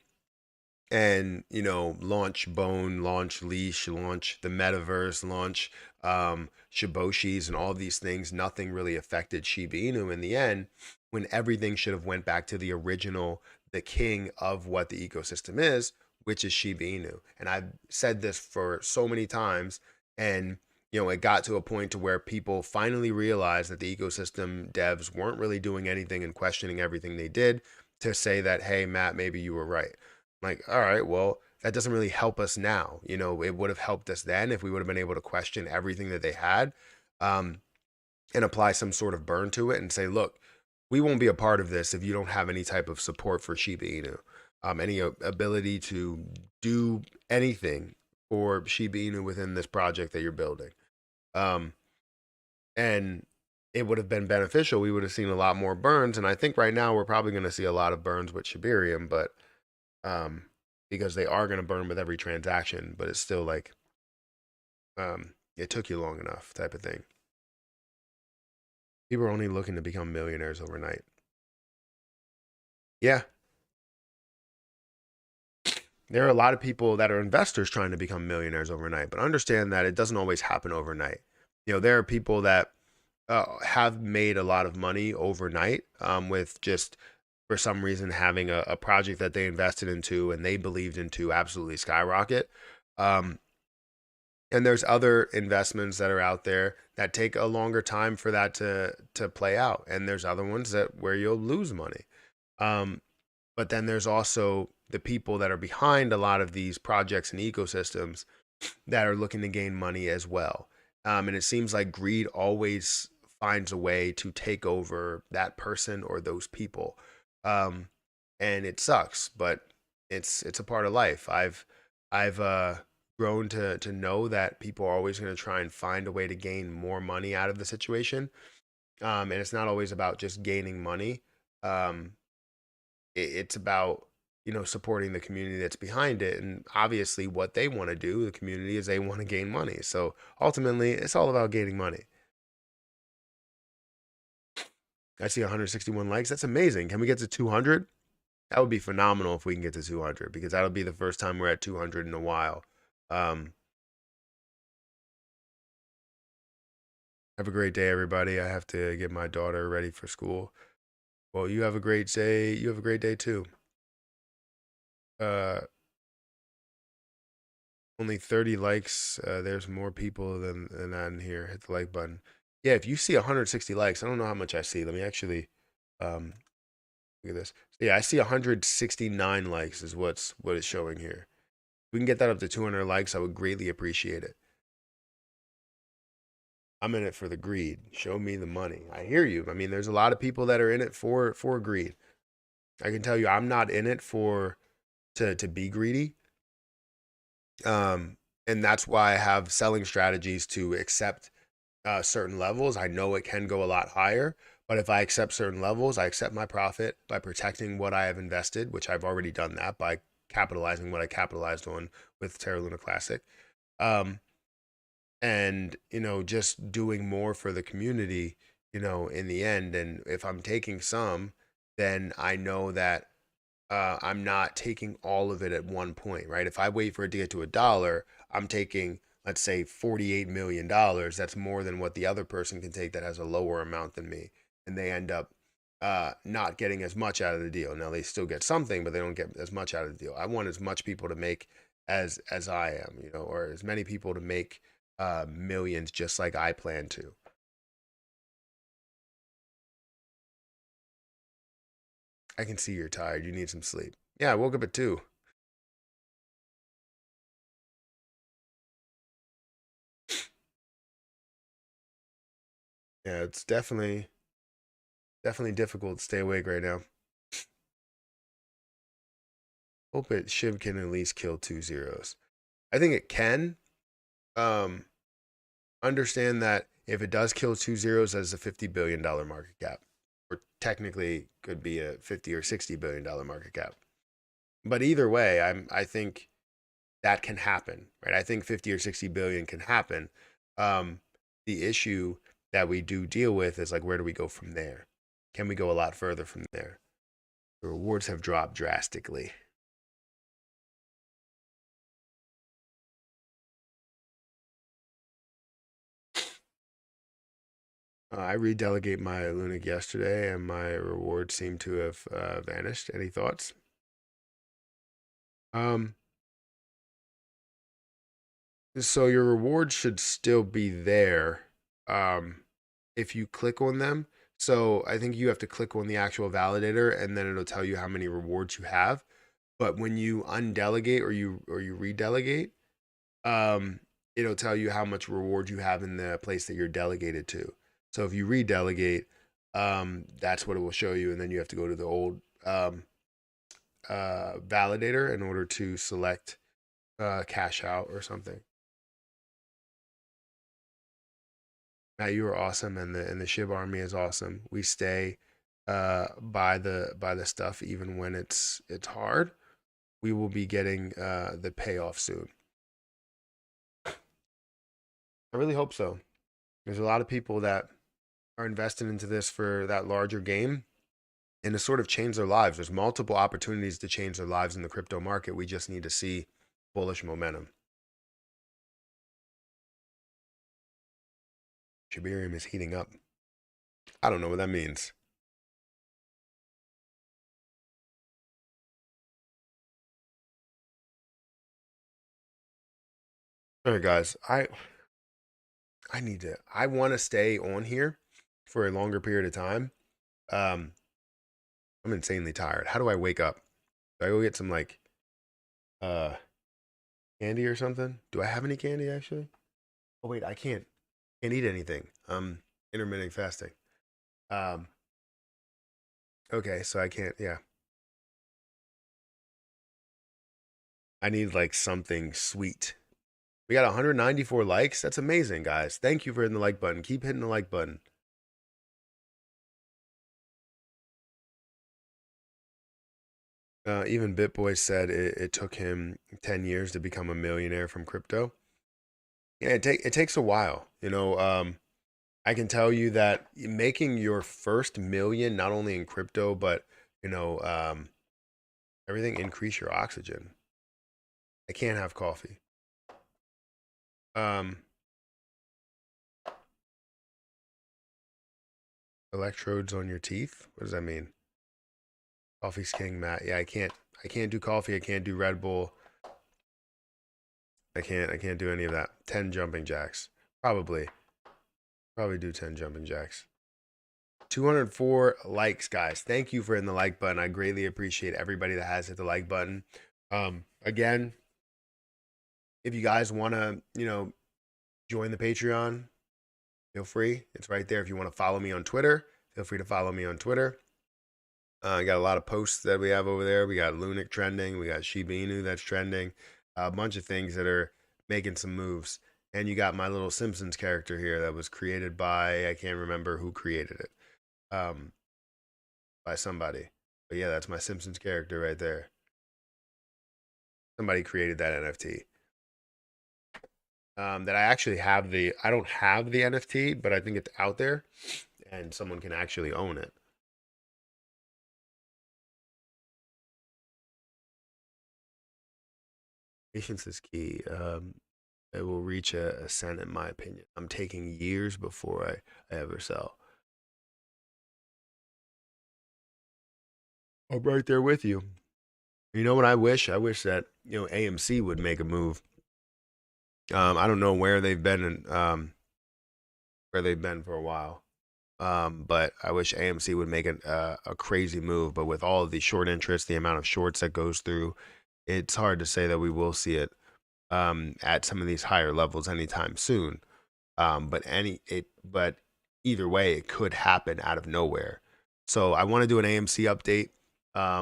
and launch Bone, launch Leash, launch the metaverse, launch Shiboshis, and all these things. Nothing really affected Shiba Inu in the end, when everything should have went back to the original, the king of what the ecosystem is, which is Shiba Inu. And I've said this for so many times, and it got to a point to where people finally realized that the ecosystem devs weren't really doing anything and questioning everything they did, to say that, hey, Matt, maybe you were right. Like, all right, well, that doesn't really help us now. It would have helped us then if we would have been able to question everything that they had, um, and apply some sort of burn to it and say, look, we won't be a part of this if you don't have any type of support for Shiba Inu, any ability to do anything for Shiba Inu within this project that you're building. Um, and it would have been beneficial. We would have seen a lot more burns. And I think right now we're probably going to see a lot of burns with Shibarium, but um, because they are going to burn with every transaction, but it's still like, it took you long enough type of thing. People are only looking to become millionaires overnight. Yeah, there are a lot of people that are investors trying to become millionaires overnight, but understand that it doesn't always happen overnight. There are people that have made a lot of money overnight, with just for some reason having a project that they invested into and they believed into absolutely skyrocket. Um, and there's other investments that are out there that take a longer time for that to play out, and there's other ones that where you'll lose money. um, but then there's also the people that are behind a lot of these projects and ecosystems that are looking to gain money as well. And it seems like greed always finds a way to take over that person or those people. um, and it sucks, but it's a part of life. I've grown to know that people are always going to try and find a way to gain more money out of the situation, and it's not always about just gaining money. Um, it's about supporting the community that's behind it, and obviously what they want to do, the community, is they want to gain money. So ultimately it's all about gaining money. I see 161 likes. That's amazing. Can we get to 200? That would be phenomenal if we can get to 200, because that'll be the first time we're at 200 in a while. um have a great day, everybody. I have to get my daughter ready for school. Well, you have a great day. You have a great day too. Uh, Only 30 likes. There's more people than that in here. Hit the like button. Yeah, if you see 160 likes, I don't know how much I see. Let me actually um look at this. So yeah, I see 169 likes is what it's showing here. If we can get that up to 200 likes, I would greatly appreciate it. I'm in it for the greed. Show me the money. I hear you. I mean, there's a lot of people that are in it for greed. I can tell you I'm not in it for to be greedy. Um, and that's why I have selling strategies to accept certain levels. I know it can go a lot higher, but if I accept certain levels, I accept my profit by protecting what I have invested, which I've already done that by capitalizing what I capitalized on with Terra Luna Classic. Um, and, just doing more for the community, in the end. And if I'm taking some, then I know that I'm not taking all of it at one point, right? If I wait for it to get to $1, I'm taking, let's say, $48 million. That's more than what the other person can take that has a lower amount than me, and they end up not getting as much out of the deal. Now they still get something, but they don't get as much out of the deal. I want as much people to make as I am, or as many people to make millions just like I plan to. I can see you're tired. You need some sleep. Yeah, I woke up at 2. Yeah, it's definitely difficult to stay awake right now. Hope it Shib can at least kill 2 zeros. I think it can. Um, Understand that if it does kill 2 zeros, that's a $50 billion market cap, or technically could be a 50 or $60 billion market cap. But either way, I think that can happen, right? I think 50 or 60 billion can happen. The issue that we do deal with is like, where do we go from there? Can we go a lot further from there? The rewards have dropped drastically. I redelegate my Lunic yesterday, and my reward seemed to have vanished. Any thoughts? Um, so your rewards should still be there, um, if you click on them. So I think you have to click on the actual validator, and then it'll tell you how many rewards you have. But when you undelegate or you redelegate, um, it'll tell you how much reward you have in the place that you're delegated to. So if you redelegate, that's what it will show you, and then you have to go to the old validator in order to select cash out or something. Matt, you are awesome, and the Shib Army is awesome. We stay by the stuff even when it's hard. We will be getting the payoff soon. I really hope so. There's a lot of people that are invested into this for that larger game and to sort of change their lives. There's multiple opportunities to change their lives in the crypto market. We just need to see bullish momentum. Shibarium is heating up. I don't know what that means. All right, guys. I want to stay on here for a longer period of time. Um, I'm insanely tired. How do I wake up? Do I go get some like uh candy or something? Do I have any candy actually? Oh wait, I can't eat anything. Intermittent fasting. Um, okay, so I can't. Yeah, I need like something sweet. We got 194 likes. That's amazing, guys. Thank you for hitting the like button. Keep hitting the like button. Even BitBoy said it took him 10 years to become a millionaire from crypto. Yeah, it takes a while. I can tell you that making your first million, not only in crypto, but you know, um, everything increase your oxygen. I can't have coffee. Um, Electrodes on your teeth. What does that mean? Coffee's king, Matt. Yeah, I can't do coffee. I can't do Red Bull. I can't do any of that. 10 jumping jacks. Probably do 10 jumping jacks. 204 likes, guys. Thank you for hitting the like button. I greatly appreciate everybody that has hit the like button. Again, if you guys want to, join the Patreon, feel free. It's right there. If you want to follow me on Twitter, feel free to follow me on Twitter. I got a lot of posts that we have over there. We got Lunatics trending. We got Shiba Inu that's trending. A bunch of things that are making some moves. And you got my little Simpsons character here that was created by, I can't remember who created it, by somebody. But yeah, that's my Simpsons character right there. Somebody created that NFT. That I actually have I don't have the NFT, but I think it's out there and someone can actually own it. Patience is key. It will reach a cent, in my opinion. I'm taking years before I ever sell. I'm right there with you. You know what I wish? I wish that AMC would make a move. I don't know where they've been for a while. But I wish AMC would make a crazy move. But with all of the short interest, the amount of shorts that goes through, it's hard to say that we will see it at some of these higher levels anytime soon. But either way, it could happen out of nowhere. So I want to do an AMC update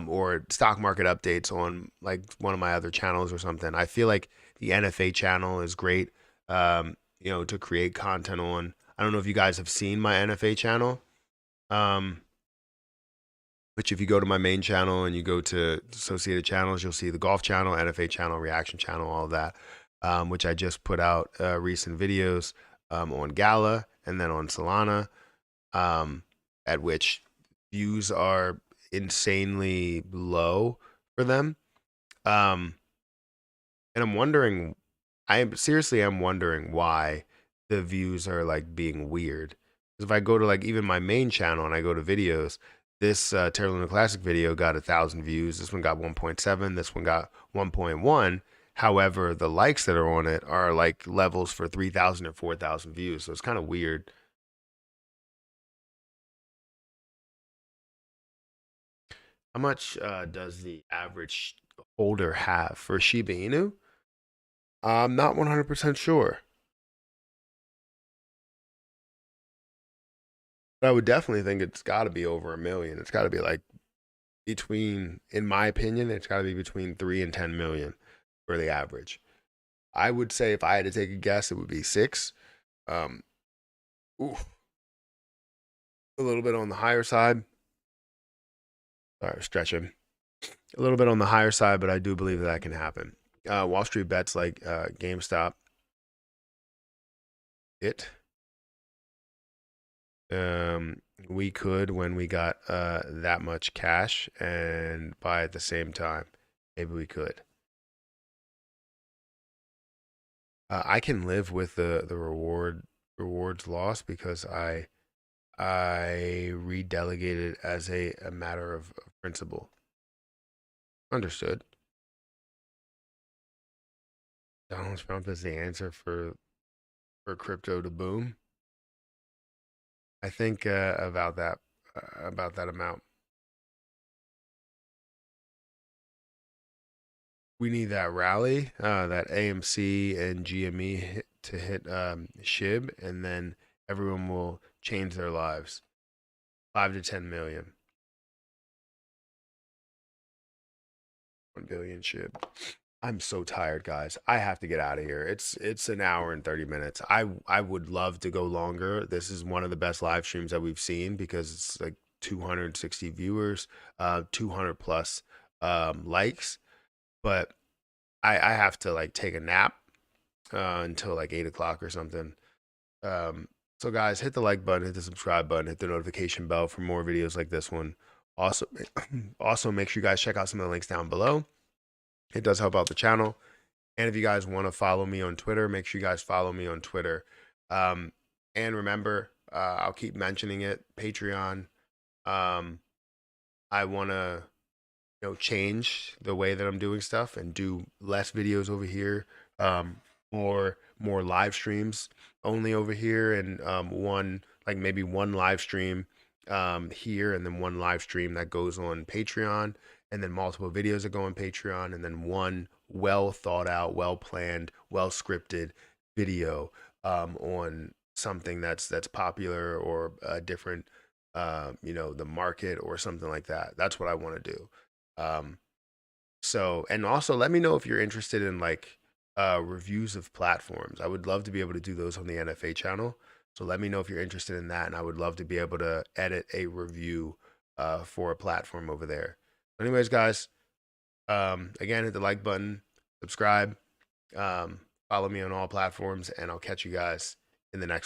or stock market updates on like one of my other channels or something. I feel like the NFA channel is great, to create content on. I don't know if you guys have seen my NFA channel. Which if you go to my main channel and you go to associated channels, you'll see the golf channel, NFA channel, reaction channel, all of that, which I just put out recent videos on Gala and then on Solana, at which views are insanely low for them. And I'm wondering, I seriously am wondering why the views are like being weird. Because if I go to like even my main channel and I go to videos, this Terra Luna Classic video got 1,000 views. This one got 1.7. This one got 1.1. However, the likes that are on it are like levels for 3,000 or 4,000 views. So it's kind of weird. How much does the average holder have for Shiba Inu? I'm not 100% sure. But I would definitely think it's got to be over 1 million. It's got to be like in my opinion, it's got to be between 3 and 10 million for the average. I would say if I had to take a guess, it would be 6. Ooh, a little bit on the higher side. Sorry, stretching. A little bit on the higher side, but I do believe that can happen. Wall Street bets like GameStop. We could when we got that much cash and buy at the same time. Maybe we could. I can live with the rewards loss because I redelegated as a matter of principle. Understood. Donald Trump is the answer for crypto to boom. I think about that amount. We need that rally, that AMC and GME to hit SHIB, and then everyone will change their lives. 5 to 10 million. 1 billion SHIB. I'm so tired, guys. I have to get out of here. It's an hour and 30 minutes. I would love to go longer. This is one of the best live streams that we've seen because it's like 260 viewers, 200 plus likes. But I have to like take a nap until like 8 o'clock or something. So guys, hit the like button, hit the subscribe button, hit the notification bell for more videos like this one. Also, also make sure you guys check out some of the links down below. It does help out the channel. And if you guys want to follow me on Twitter, make sure you guys follow me on Twitter. And remember, I'll keep mentioning it, Patreon. I want to change the way that I'm doing stuff and do less videos over here, more live streams only over here, and maybe one live stream here, and then one live stream that goes on Patreon, and then multiple videos that go on Patreon, and then one well thought out, well planned, well scripted video on something that's popular or different, the market or something like that. That's what I want to do. Um, and also let me know if you're interested in like reviews of platforms. I would love to be able to do those on the NFA channel. So let me know if you're interested in that, and I would love to be able to edit a review for a platform over there. Anyways, guys, again, hit the like button, subscribe, follow me on all platforms, and I'll catch you guys in the next one.